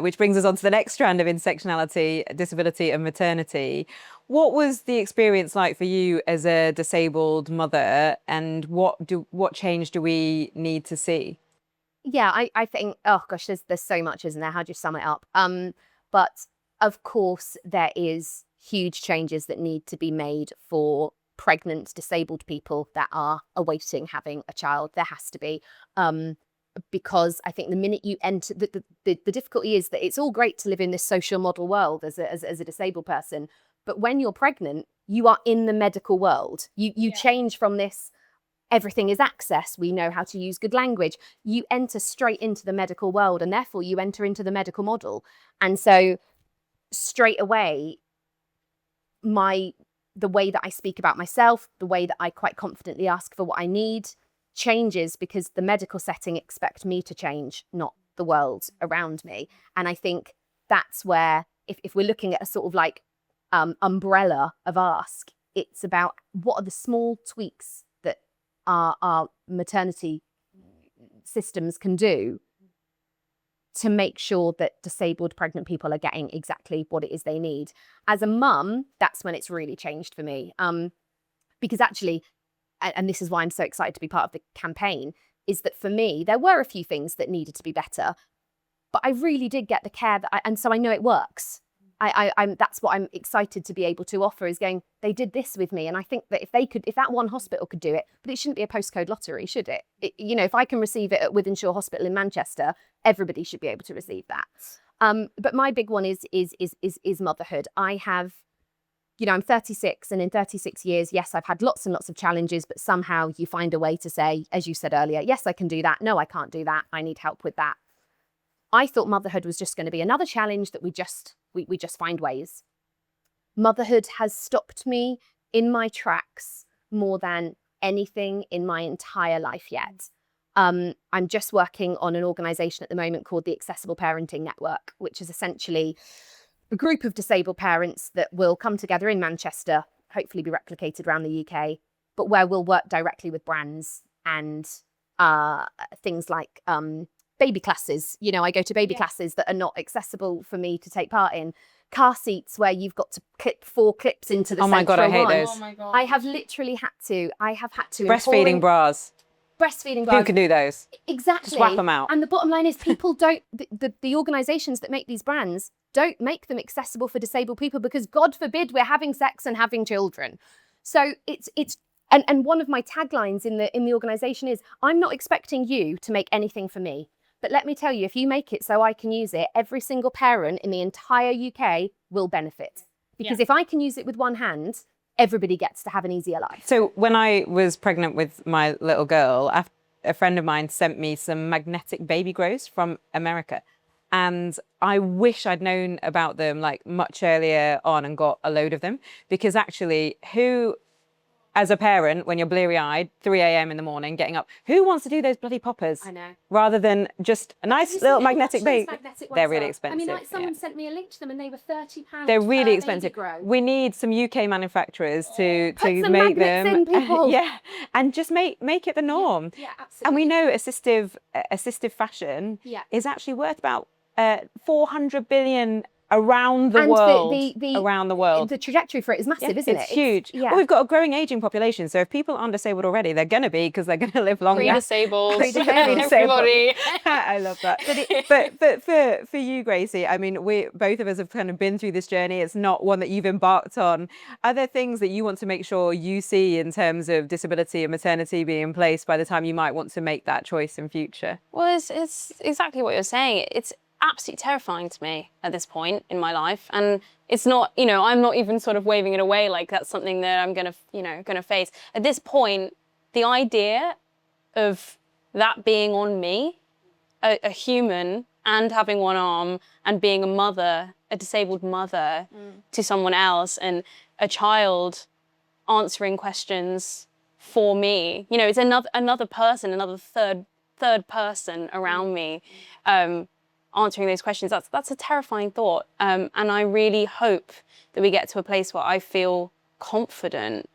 which brings us on to the next strand of intersectionality, disability and maternity. What was the experience like for you as a disabled mother, and what change do we need to see? Yeah, I think, oh gosh, there's so much, isn't there? How do you sum it up? But of course, there is huge changes that need to be made for pregnant, disabled people that are awaiting having a child. There has to be, because I think the minute you enter, the difficulty is that it's all great to live in this social model world as a disabled person, but when you're pregnant, you are in the medical world. You change from this, everything is access. We know how to use good language. You enter straight into the medical world, and therefore you enter into the medical model. And so straight away, the way that I speak about myself, the way that I quite confidently ask for what I need changes, because the medical setting expect me to change, not the world around me. And I think that's where, if we're looking at a sort of like umbrella of ask, it's about what are the small tweaks that our maternity systems can do to make sure that disabled pregnant people are getting exactly what it is they need. As a mum, that's when it's really changed for me. Because actually, and this is why I'm so excited to be part of the campaign, is that for me, there were a few things that needed to be better, but I really did get the care and so I know it works. That's what I'm excited to be able to offer, is going, they did this with me. And I think that if that one hospital could do it, but it shouldn't be a postcode lottery, should it? If I can receive it at Wythenshawe Hospital in Manchester, everybody should be able to receive that. But my big one is motherhood. I have, I'm 36, and in 36 years, yes, I've had lots and lots of challenges, but somehow you find a way to say, as you said earlier, yes, I can do that. No, I can't do that. I need help with that. I thought motherhood was just going to be another challenge that we just find ways. Motherhood has stopped me in my tracks more than anything in my entire life yet. I'm just working on an organisation at the moment called the Accessible Parenting Network, which is essentially a group of disabled parents that will come together in Manchester, hopefully be replicated around the UK, but where we'll work directly with brands and things like baby classes. I go to baby classes that are not accessible for me to take part in. Car seats where you've got to clip 4 clips into the Oh my God, I hate one. those. Oh my God. I have literally had to. Breastfeeding bras. Breastfeeding bras. Who can do those? Exactly. Just whap them out. And the bottom line is, people don't, the organisations that make these brands don't make them accessible for disabled people, because God forbid we're having sex and having children. So and one of my taglines in the organisation is, I'm not expecting you to make anything for me. But let me tell you, if you make it so I can use it, every single parent in the entire UK will benefit. Because if I can use it with one hand, everybody gets to have an easier life. So when I was pregnant with my little girl, a friend of mine sent me some magnetic baby grows from America. And I wish I'd known about them like much earlier on and got a load of them, because actually as a parent, when you're bleary-eyed, 3 a.m. in the morning, getting up, who wants to do those bloody poppers? I know. Rather than just a nice little magnetic baby. They're really are. expensive. I mean, like someone sent me a link to them and they were £30. They're really per expensive. baby grow. We need some UK manufacturers to some make magnets them. in, people. Yeah, and just make it the norm. Yeah, absolutely. And we know assistive fashion is actually worth about 400 billion around the world. Around the world. The trajectory for it is massive, isn't it? It's huge. Yeah. Well, we've got a growing aging population, so if people aren't disabled already, they're going to be, because they're going to live longer. Pre-disabled. Everybody. I love that. But for you, Gracie, I mean, both of us have kind of been through this journey. It's not one that you've embarked on. Are there things that you want to make sure you see in terms of disability and maternity being in place by the time you might want to make that choice in future? Well, it's exactly what you're saying. It's absolutely terrifying to me at this point in my life, and it's not, I'm not even sort of waving it away like that's something that I'm gonna face. At this point, the idea of that being on me, a human and having one arm and being a mother, a disabled mother to someone else, and a child answering questions for me, it's another person, another third person around me, answering those questions. That's a terrifying thought. And I really hope that we get to a place where I feel confident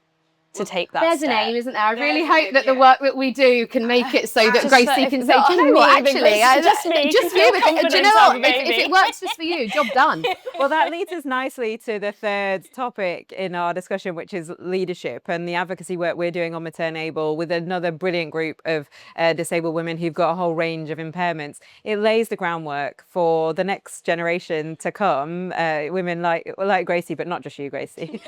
to take that There's step. an aim, isn't there? I really hope that the work that we do can make it so that Gracie can say, do you know what, actually, just me. Just you. Do you know what? If it works just for you, job done. Well, that leads us nicely to the third topic in our discussion, which is leadership and the advocacy work we're doing on Maternable with another brilliant group of disabled women who've got a whole range of impairments. It lays the groundwork for the next generation to come, women like Gracie, but not just you, Gracie.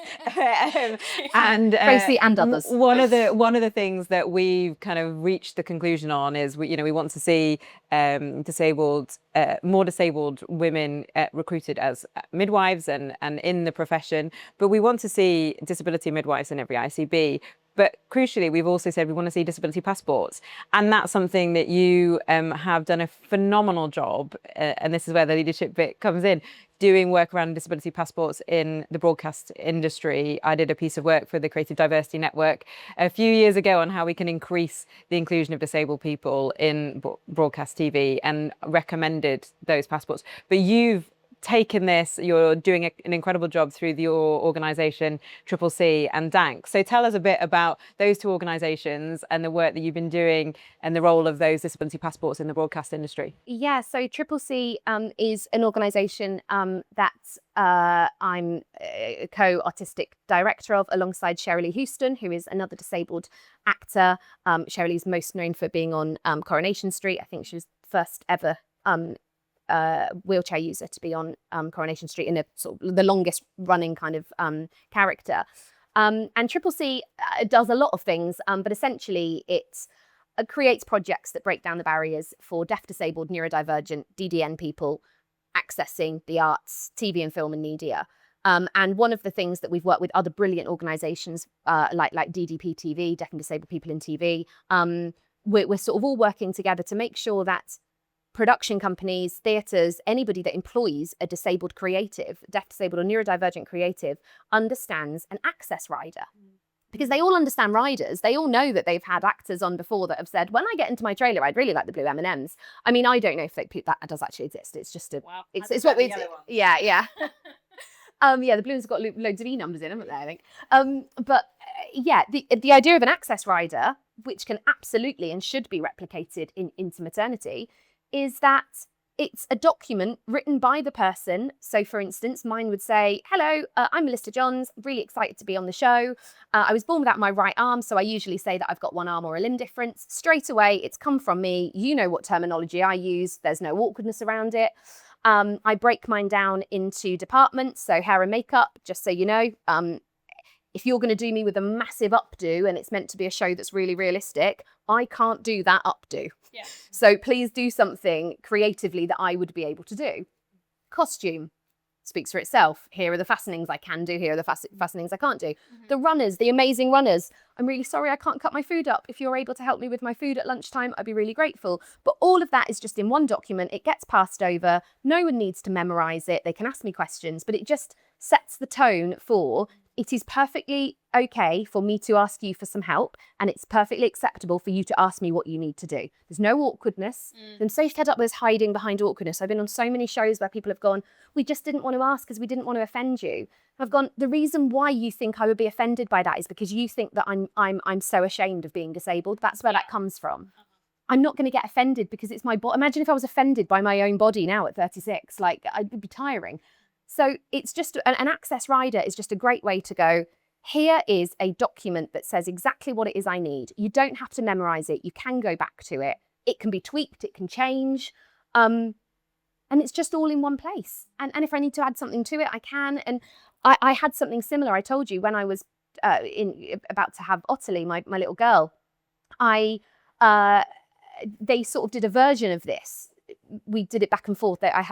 And Gracie and others. One of the things that we've kind of reached the conclusion on is we want to see more disabled women recruited as midwives and in the profession, but we want to see disability midwives in every ICB. But crucially, we've also said we want to see disability passports. And that's something that you have done a phenomenal job, and this is where the leadership bit comes in, doing work around disability passports in the broadcast industry. I did a piece of work for the Creative Diversity Network a few years ago on how we can increase the inclusion of disabled people in broadcast TV and recommended those passports. But you've taken this, you're doing an incredible job through your organisation, Tidballzy and Dank. So tell us a bit about those two organisations and the work that you've been doing and the role of those disability passports in the broadcast industry. Yeah, so Tidballzy is an organisation that I'm a co-artistic director of alongside Shirley Houston, who is another disabled actor. Shirley's most known for being on Coronation Street. I think she was the first ever wheelchair user to be on Coronation Street in a sort of the longest running kind of character. And Tidballzy does a lot of things, but essentially it creates projects that break down the barriers for deaf, disabled, neurodivergent, DDN people accessing the arts, TV and film and media. And one of the things that we've worked with other brilliant organisations like DDP TV, Deaf and Disabled People in TV, we're sort of all working together to make sure that production companies, theatres, anybody that employs a disabled creative, deaf, disabled or neurodivergent creative understands an access rider. Because they all understand riders. They all know that they've had actors on before that have said, when I get into my trailer, I'd really like the blue M&Ms. I mean, I don't know if that does actually exist. It's just a, wow. It's what we do. Yeah. Yeah, the blue ones have got loads of E numbers in, haven't they, I think? Yeah, the idea of an access rider, which can absolutely and should be replicated into maternity, is that it's a document written by the person. So for instance, mine would say, hello, I'm Melissa Johns, really excited to be on the show. I was born without my right arm, so I usually say that I've got one arm or a limb difference. Straight away, it's come from me. You know what terminology I use. There's no awkwardness around it. I break mine down into departments, so hair and makeup, just so you know. If you're going to do me with a massive updo and it's meant to be a show that's really realistic, I can't do that updo. Yeah. So please do something creatively that I would be able to do. Costume speaks for itself. Here are the fastenings I can do. Here are the fastenings I can't do. The runners, the amazing runners. I'm really sorry I can't cut my food up. If you're able to help me with my food at lunchtime, I'd be really grateful. But all of that is just in one document. It gets passed over. No one needs to memorize it. They can ask me questions, but it just sets the tone for it is perfectly okay for me to ask you for some help, and it's perfectly acceptable for you to ask me what you need to do. There's no awkwardness. I'm so fed up with hiding behind awkwardness. I've been on so many shows where people have gone, we just didn't want to ask because we didn't want to offend you. I've gone, the reason why you think I would be offended by that is because you think that I'm so ashamed of being disabled. That's where that comes from. I'm not going to get offended because it's my body. Imagine if I was offended by my own body now at 36, like I'd be tiring. So it's just an access rider is just a great way to go, here is a document that says exactly what it is I need. You don't have to memorize it. You can go back to it. It can be tweaked. It can change. And it's just all in one place. And if I need to add something to it, I can. And I had something similar. I told you when I was about to have Ottilie, my little girl, they sort of did a version of this. We did it back and forth. I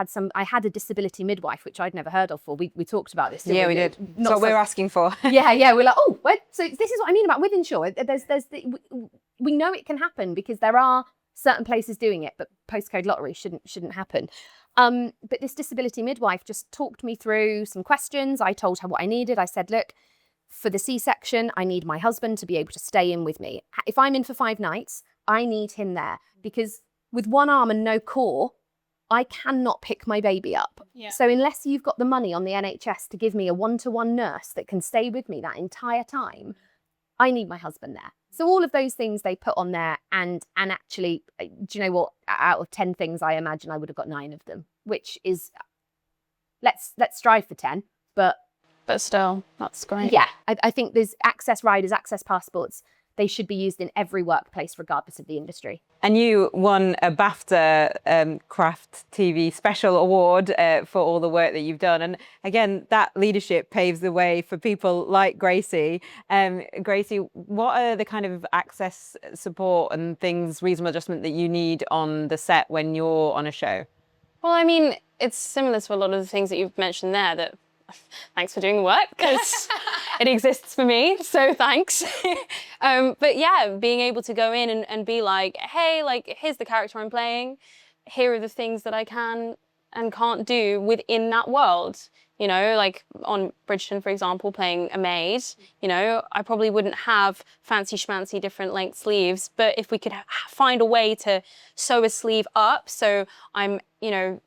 had a disability midwife, which I'd never heard of before. We talked about this. Yeah, we did. That's what we're asking for. Yeah. We're like, oh, so this is what I mean about Wythenshawe. We know it can happen because there are certain places doing it, but postcode lottery shouldn't happen. But this disability midwife just talked me through some questions. I told her what I needed. I said, look, for the C-section, I need my husband to be able to stay in with me. If I'm in for 5 nights, I need him there because with one arm and no core, I cannot pick my baby up. Yeah. So unless you've got the money on the NHS to give me a one-to-one nurse that can stay with me that entire time, I need my husband there. So all of those things they put on there, and actually, do you know what? Out of 10 things, I imagine I would have got 9 of them, which is, let's strive for 10, but still, that's great. Yeah, I think there's access riders, access passports. They should be used in every workplace, regardless of the industry. And you won a BAFTA Craft TV Special Award for all the work that you've done. And again, that leadership paves the way for people like Gracie. Gracie, what are the kind of access support and things, reasonable adjustment that you need on the set when you're on a show? Well, I mean, it's similar to a lot of the things that you've mentioned there, that thanks for doing the work, because it exists for me, so thanks. But yeah, being able to go in and be like, hey, like, here's the character I'm playing. Here are the things that I can and can't do within that world. You know, like on Bridgerton, for example, playing a maid, you know, I probably wouldn't have fancy schmancy different length sleeves, but if we could find a way to sew a sleeve up so I'm, you know,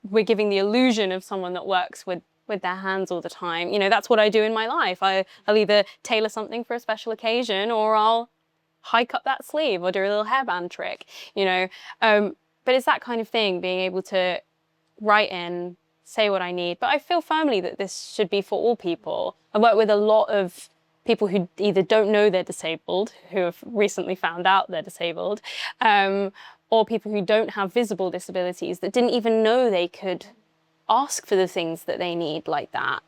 we're giving the illusion of someone that works with their hands all the time. You know, that's what I do in my life. I'll either tailor something for a special occasion, or I'll hike up that sleeve or do a little hairband trick, you know. But it's that kind of thing, being able to write in, say what I need. But I feel firmly that this should be for all people. I work with a lot of people who either don't know they're disabled, who have recently found out they're disabled, or people who don't have visible disabilities that didn't even know they could ask for the things that they need like that.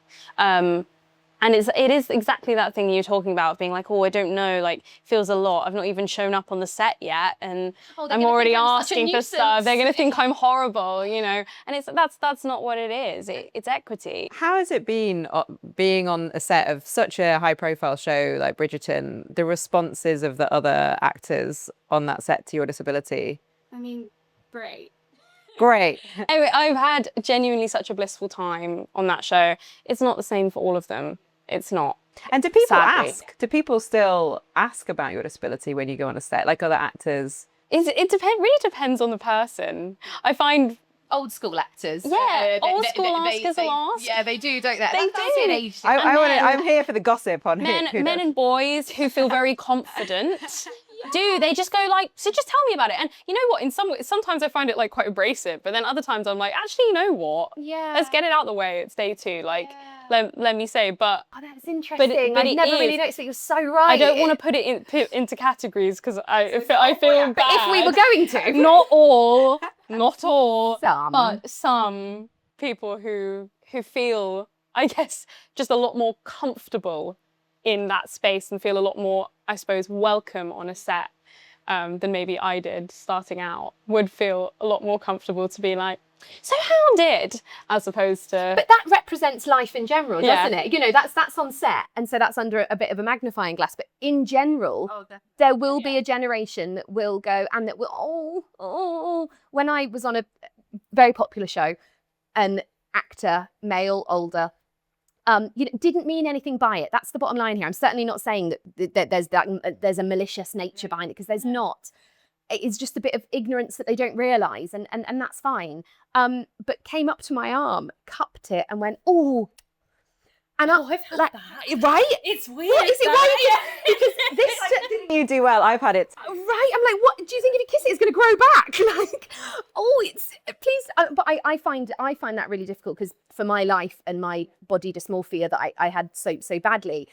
And it is exactly that thing you're talking about, being like, oh, I don't know, like, feels a lot. I've not even shown up on the set yet, and I'm already asking for stuff. They're going to think I'm horrible, you know. And that's not what it is. It's equity. How has it been being on a set of such a high-profile show like Bridgerton? The responses of the other actors on that set to your disability? I mean, great. Great. Anyway, I've had genuinely such a blissful time on that show. It's not the same for all of them. It's not. And do people Sadly. ask? Do people still ask about your disability when you go on a set, like other actors? Really depends on the person. I find Old school actors. Yeah, old school askers will ask. Yeah, they do, don't they? They do. An age I'm here for the gossip on men who does. and boys who feel very confident. They just go like, so just tell me about it. And you know what, sometimes I find it like quite abrasive, but then other times I'm like, actually, you know what? Yeah. Let's get it out the way. It's day 2. Like, let me say, but Oh, that's interesting. but I it never is. really noticed that. You're so right. I don't want to put it into categories because I feel bad. But if we were going to. Not all, Some. but some people who feel, I guess, just a lot more comfortable in that space and feel a lot more, I suppose, welcome on a set than maybe I did starting out, would feel a lot more comfortable to be like, so how did, as opposed to... But that represents life in general, Yeah. doesn't it? You know, that's on set, and so that's under a bit of a magnifying glass. But in general, there will be a generation that will go, and that will, When I was on a very popular show, an actor, male, older, didn't mean anything by it. That's the bottom line here. I'm certainly not saying that there's a malicious nature behind it, because there's not. It's just a bit of ignorance that they don't realise, and that's fine. But came up to my arm, cupped it, and went, oh. And I've had like, that. right? It's weird. What is it? Why? Because this. You do well. I've had it. Right, I'm like, what do you think? If you kiss it, it's going to grow back? Like, it's please. But I find that really difficult, because for my life and my body dysmorphia that I had so badly,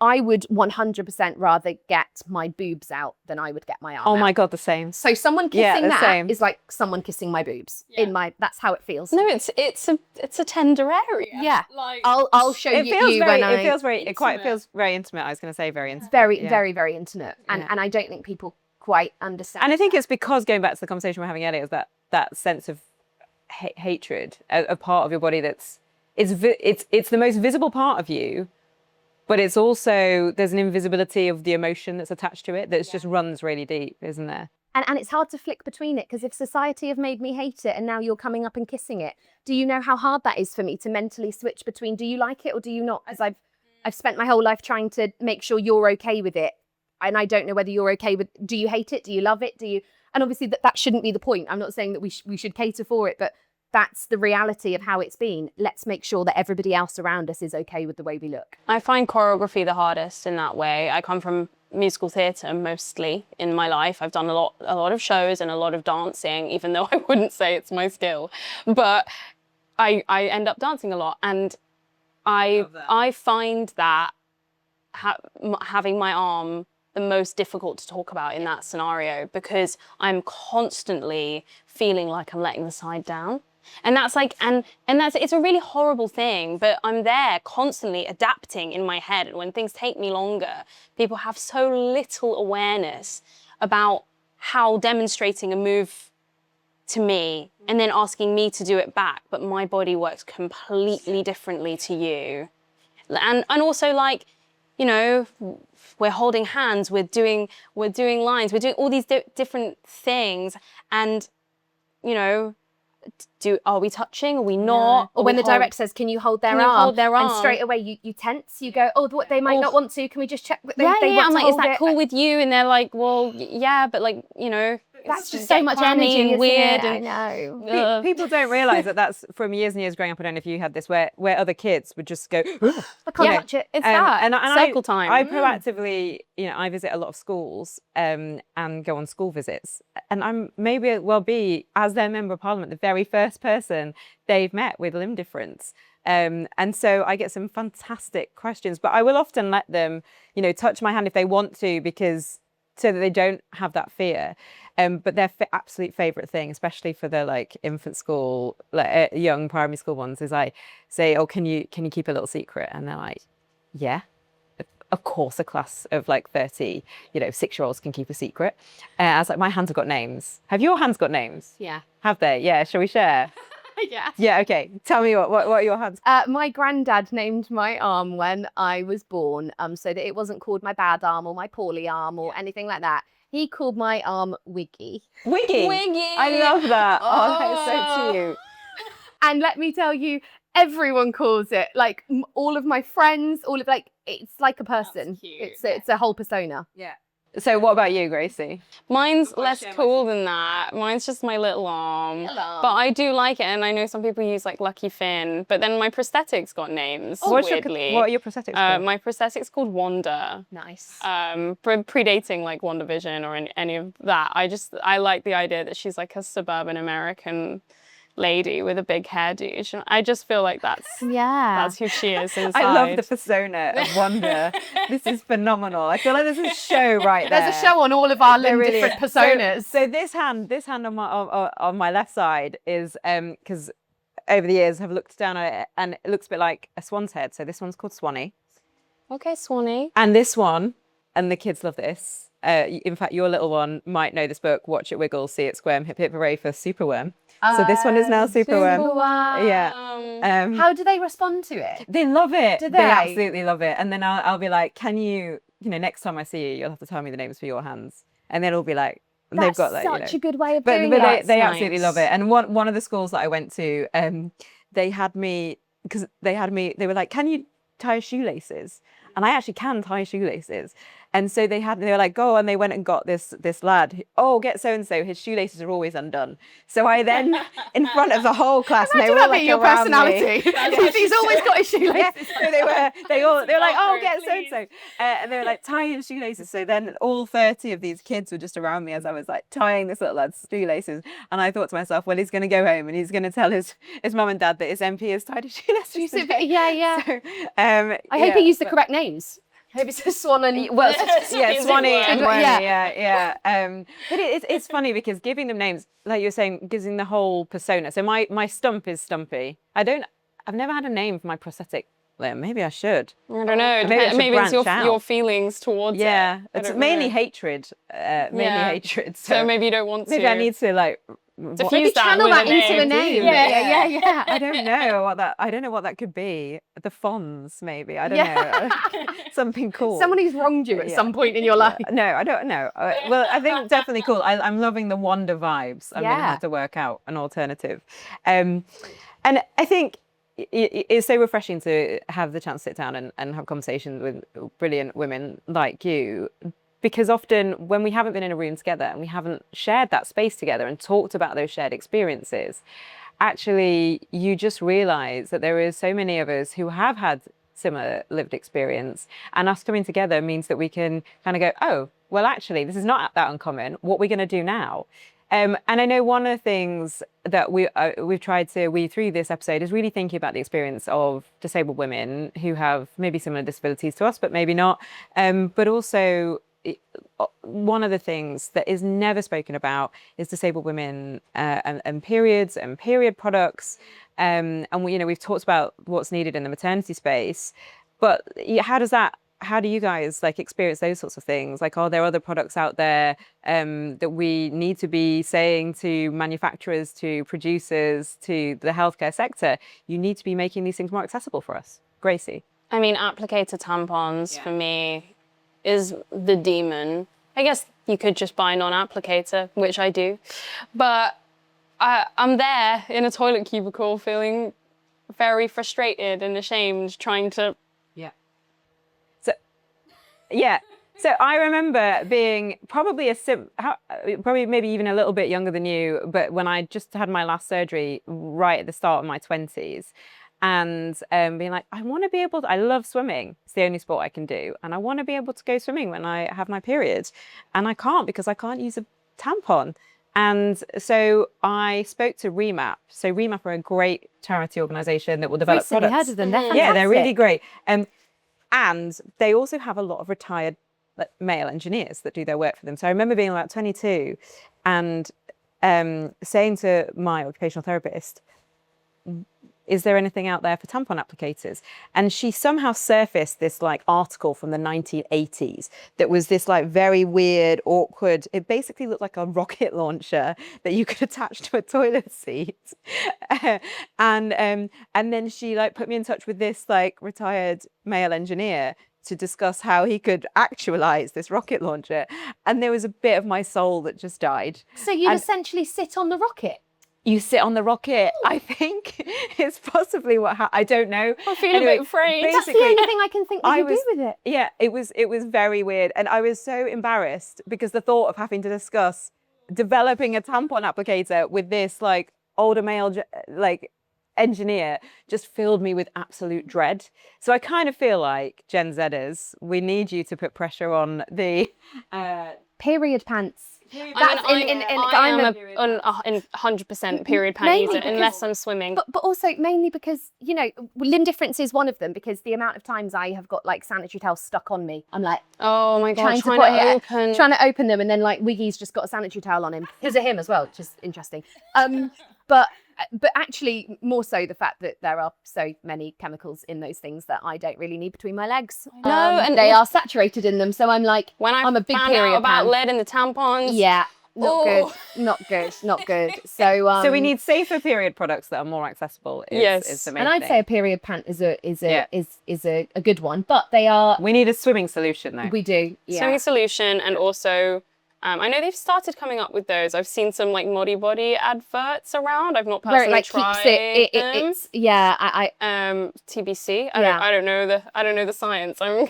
I would 100% rather get my boobs out than I would get my arm Oh out. my God, the same. So someone kissing the that same. is like someone kissing my boobs. That's how it feels. No, it's a tender area. Yeah. Like, I'll show It you feels very. when It feels very. It quite Intimate. feels very intimate. I was going to say very intimate. very, yeah. very, very intimate, and Yeah. and I don't think people quite understand. And I think it's because, going back to the conversation we're having earlier, is that sense of hatred, a part of your body it's the most visible part of you, but it's also, there's an invisibility of the emotion that's attached to it that just runs really deep, isn't there? And it's hard to flick between it, because if society have made me hate it and now you're coming up and kissing it, do you know how hard that is for me to mentally switch between, do you like it or do you not? Because I've spent my whole life trying to make sure you're okay with it, and I don't know whether you're okay with, do you hate it? Do you love it? And obviously that shouldn't be the point. I'm not saying that we should cater for it, but that's the reality of how it's been. Let's make sure that everybody else around us is okay with the way we look. I find choreography the hardest in that way. I come from musical theatre mostly in my life. I've done a lot of shows and a lot of dancing, even though I wouldn't say it's my skill. But I end up dancing a lot, and I find that having my arm the most difficult to talk about in that scenario, because I'm constantly feeling like I'm letting the side down. And that's like, and it's a really horrible thing, but I'm there constantly adapting in my head. And when things take me longer, people have so little awareness about how demonstrating a move to me and then asking me to do it back, but my body works completely differently to you. And also, like, you know, we're holding hands, we're doing lines, we're doing all these different things, and you know, are we touching? Are we not? Or when the director says, "Can you hold their Can you arm?" hold their And arm? straight away you tense. You go, "Oh, what they might not want to. Can we just check that they Yeah, want I'm to like, hold is that it?" cool with you? And they're like, well, yeah, but like, you know, That's just get so much crummy energy, and isn't weird. it? And, I know. People don't realise that that's from years and years growing up. I don't know if you had this, where other kids would just go, I can't touch it. It's that and circle time. I proactively, you know, I visit a lot of schools and go on school visits, and I'm maybe be as their member of parliament the very first person they've met with limb difference. And so I get some fantastic questions, but I will often let them, you know, touch my hand if they want to, because so that they don't have that fear. But their absolute favourite thing, especially for the like infant school, like young primary school ones, is I say, "Oh, can you keep a little secret?" And they're like, "Yeah, of course, a class of like 30, you know, 6-year-olds can keep a secret." I was like, "My hands have got names. Have your hands got names?" Yeah. Have they? Yeah. Shall we share? Yeah. Yeah. Okay. Tell me what are your hands? My granddad named my arm when I was born, so that it wasn't called my bad arm or my poorly arm or anything like that. He called my arm Wiggy. Wiggy. Wiggy. I love that. Oh, that is so cute. And let me tell you, everyone calls it. Like all of my friends, it's like a person. cute. It's a whole persona. Yeah. So what about you, Gracie? Mine's less cool than that. Mine's just my little arm. arm. But I do like it, and I know some people use like Lucky Finn, but then my prosthetic's got names, weirdly. What are your prosthetics called? My prosthetic's called Wanda. Nice. Predating like WandaVision or any of that. I like the idea that she's like a suburban American lady with a big hairdo. I just feel like that's who she is inside. I love the persona of Wanda. This is phenomenal. I feel like there's a show right there. There's a show on all of our There really different is. personas. So this hand on my left side is because over the years I've looked down at it and it looks a bit like a swan's head. So this one's called Swanee. Okay, Swanee. And this one, and the kids love this. In fact, your little one might know this book, Watch It Wiggle, See It Squirm, Hip Hip Hooray for Superworm. So this one is now Superworm. Yeah. How do they respond to it? They love it. Do They they? absolutely love it. And then I'll be like, can you know, next time I see you, you'll have to tell me the names for your hands. And they'll be like, That's they've got like, such you know. a good way of But doing they it. absolutely love it. And one of the schools that I went to, they had me, they were like, can you tie shoelaces? And I actually can tie shoelaces. And so they were like, go, and they went and got this lad. Oh, get so-and-so, his shoelaces are always undone. So I then, in front of the whole class, and they were Imagine that like being your around personality. me. He's always got his shoelaces. Yeah, so they were like, oh, Stop get it, so-and-so. And they were like, tie his shoelaces. So then all 30 of these kids were just around me as I was like tying this little lad's shoelaces. And I thought to myself, well, he's going to go home and he's going to tell his mum and dad that his MP has tied his shoelaces. Yeah. So, I hope he used the correct names. I hope it's a Swan and... Well, yeah, Swanee and Wormy, Yeah. yeah. But it's funny because giving them names, like you were saying, gives them the whole persona. So my stump is Stumpy. I've never had a name for my prosthetic limb. Maybe I should. I don't know. Maybe I should Maybe it's branch out. your feelings towards it. Yeah, I it's don't mainly know. hatred. Mainly hatred. So maybe you don't want to. maybe I need to like... Diffuse Maybe that channel with that a into a name. name. Yeah. I don't know what that could be. The Fonz, maybe. I don't know. Something cool. Someone who's wronged you at some point in your life. No, I don't know. Well, I think definitely cool. I'm loving the Wanda vibes. I'm going to have to work out an alternative. And I think it's so refreshing to have the chance to sit down and have conversations with brilliant women like you. Because often when we haven't been in a room together and we haven't shared that space together and talked about those shared experiences, actually you just realise that there is so many of us who have had similar lived experience, and us coming together means that we can kind of go, oh, well, actually, this is not that uncommon. What are we going to do now? And I know one of the things that we've tried to weave through this episode is really thinking about the experience of disabled women who have maybe similar disabilities to us, but maybe not. But also, one of the things that is never spoken about is disabled women and periods and period products. And we've talked about what's needed in the maternity space, but how do you guys like experience those sorts of things? Like, are there other products out there that we need to be saying to manufacturers, to producers, to the healthcare sector? You need to be making these things more accessible for us. Gracie? I mean, applicator tampons for me is the demon. I guess you could just buy non-applicator, which I do. But I'm there in a toilet cubicle feeling very frustrated and ashamed, trying to... Yeah. So I remember being probably probably maybe even a little bit younger than you, but when I just had my last surgery right at the start of my 20s, and being like, I want to be able to, I love swimming. It's the only sport I can do. And I want to be able to go swimming when I have my period. And I can't because I can't use a tampon. And so I spoke to Remap. So Remap are a great charity organisation that will develop Recently products. heard of them. They're fantastic. Yeah, they're really great. And they also have a lot of retired male engineers that do their work for them. So I remember being about 22 and saying to my occupational therapist, is there anything out there for tampon applicators? And she somehow surfaced this like article from the 1980s that was this like very weird, awkward, it basically looked like a rocket launcher that you could attach to a toilet seat. And then she like put me in touch with this like retired male engineer to discuss how he could actualize this rocket launcher. And there was a bit of my soul that just died. So you'd essentially sit on the rocket? You sit on the rocket. I think it's possibly what I don't know. I feel a bit afraid. That's the only thing I can think we could do with it. Yeah, it was very weird. And I was so embarrassed because the thought of having to discuss developing a tampon applicator with this like older male like engineer just filled me with absolute dread. So I kind of feel like Gen Zers, we need you to put pressure on the period pants. I'm a 100% period pant user unless I'm swimming. But also mainly because, you know, limb difference is one of them, because the amount of times I have got like sanitary towels stuck on me, I'm like, oh my God, trying to open them, and then like Wiggy's just got a sanitary towel on him. His are him as well, which is interesting. But actually more so the fact that there are so many chemicals in those things that I don't really need between my legs. No, and they are saturated in them. So I'm like, when I'm a big found period out about pan. lead in the tampons. Yeah, not good. So we need safer period products that are more accessible. Is the main and I'd thing. say a period pant is a good one, but they are. We need a swimming solution though. We do. Yeah. Swimming solution, and also. I know they've started coming up with those. I've seen some like Modi Body adverts around. I've not personally where it like tried keeps them. It's TBC. I don't know the science. I'm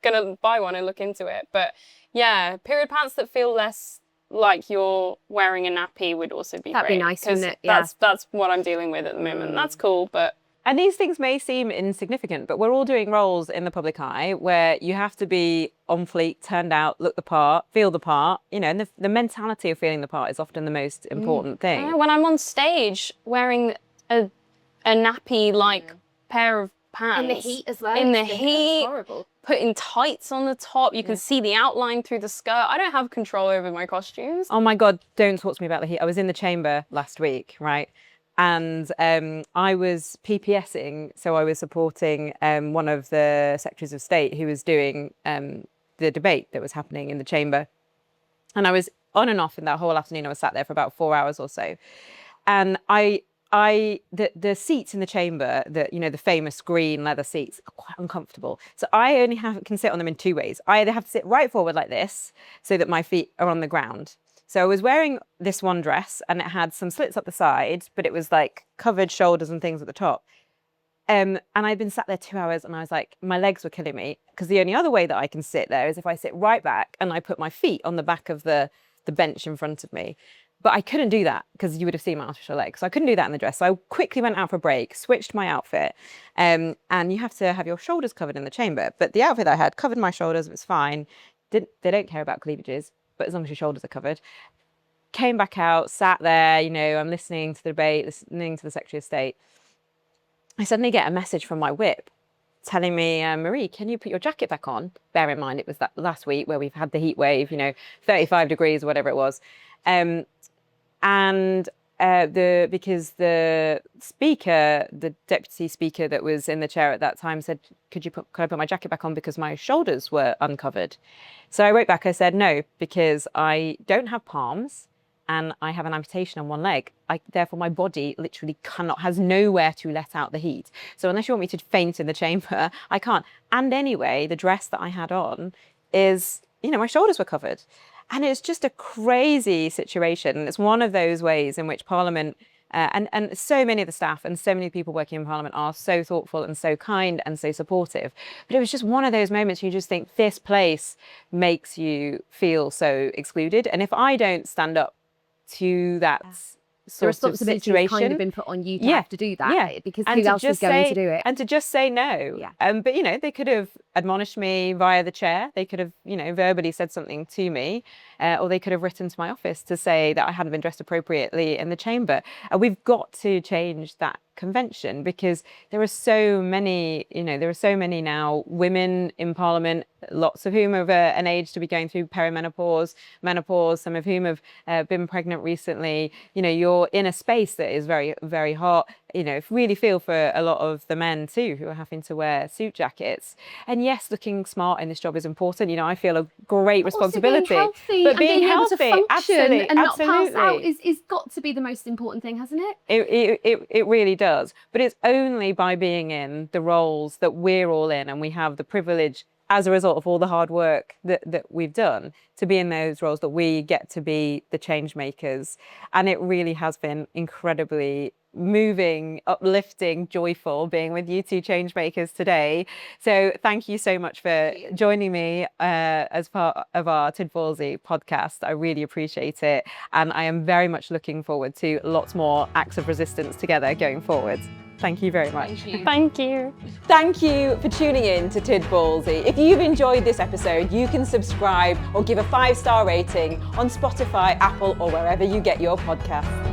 gonna buy one and look into it. But yeah, period pants that feel less like you're wearing a nappy would also be That'd great. be nice, wouldn't it? Yeah. That's what I'm dealing with at the moment. That's cool, but. And these things may seem insignificant, but we're all doing roles in the public eye where you have to be on fleek, turned out, look the part, feel the part, you know, and the mentality of feeling the part is often the most important thing. Yeah, when I'm on stage wearing a nappy-like pair of pants. in the heat as well. In the It's heat, horrible. putting tights on the top, you can see the outline through the skirt. I don't have control over my costumes. Oh my God, don't talk to me about the heat. I was in the chamber last week, right? And I was PPSing, so I was supporting one of the Secretaries of State who was doing the debate that was happening in the chamber. And I was on and off in that whole afternoon. I was sat there for about 4 hours or so. And the seats in the chamber, the famous green leather seats, are quite uncomfortable. So I only can sit on them in two ways. I either have to sit right forward like this so that my feet are on the ground. So I was wearing this one dress and it had some slits up the side, but it was like covered shoulders and things at the top. And I'd been sat there 2 hours and I was like, my legs were killing me, because the only other way that I can sit there is if I sit right back and I put my feet on the back of the bench in front of me. But I couldn't do that because you would have seen my artificial legs. So I couldn't do that in the dress. So I quickly went out for a break, switched my outfit. And you have to have your shoulders covered in the chamber. But the outfit I had covered my shoulders, it was fine. They don't care about cleavages, but as long as your shoulders are covered. Came back out, sat there, I'm listening to the debate, listening to the Secretary of State. I suddenly get a message from my whip telling me, Marie, can you put your jacket back on? Bear in mind, it was that last week where we've had the heat wave, 35 degrees or whatever it was. Because the speaker, the deputy speaker that was in the chair at that time said, could I put my jacket back on because my shoulders were uncovered? So I wrote back, I said, no, because I don't have palms and I have an amputation on one leg. Therefore, my body literally has nowhere to let out the heat. So unless you want me to faint in the chamber, I can't. And anyway, the dress that I had on is, my shoulders were covered. And it's just a crazy situation. And it's one of those ways in which Parliament and so many of the staff and so many people working in Parliament are so thoughtful and so kind and so supportive. But it was just one of those moments you just think this place makes you feel so excluded. And if I don't stand up to that The responsibility has kind of been put on you to have to do that because who else is going to do it? And to just say no. But, they could have admonished me via the chair. They could have, verbally said something to me, or they could have written to my office to say that I hadn't been dressed appropriately in the chamber. And we've got to change that convention because there are so many, now women in Parliament, lots of whom are of an age to be going through perimenopause, menopause, some of whom have been pregnant recently. You're in a space that is very, very hot. Really feel for a lot of the men too who are having to wear suit jackets. And yes, looking smart in this job is important. I feel a great responsibility. But being healthy, able to function and not pass out is got to be the most important thing, hasn't it? It really does. But it's only by being in the roles that we're all in, and we have the privilege as a result of all the hard work that we've done to be in those roles that we get to be the change makers. And it really has been incredibly moving, uplifting, joyful being with you two change makers today. So thank you so much for joining me as part of our Tidballzy podcast. I really appreciate it. And I am very much looking forward to lots more acts of resistance together going forward. Thank you very much. Thank you. Thank you for tuning in to Tidballzy. If you've enjoyed this episode, you can subscribe or give a 5-star rating on Spotify, Apple, or wherever you get your podcasts.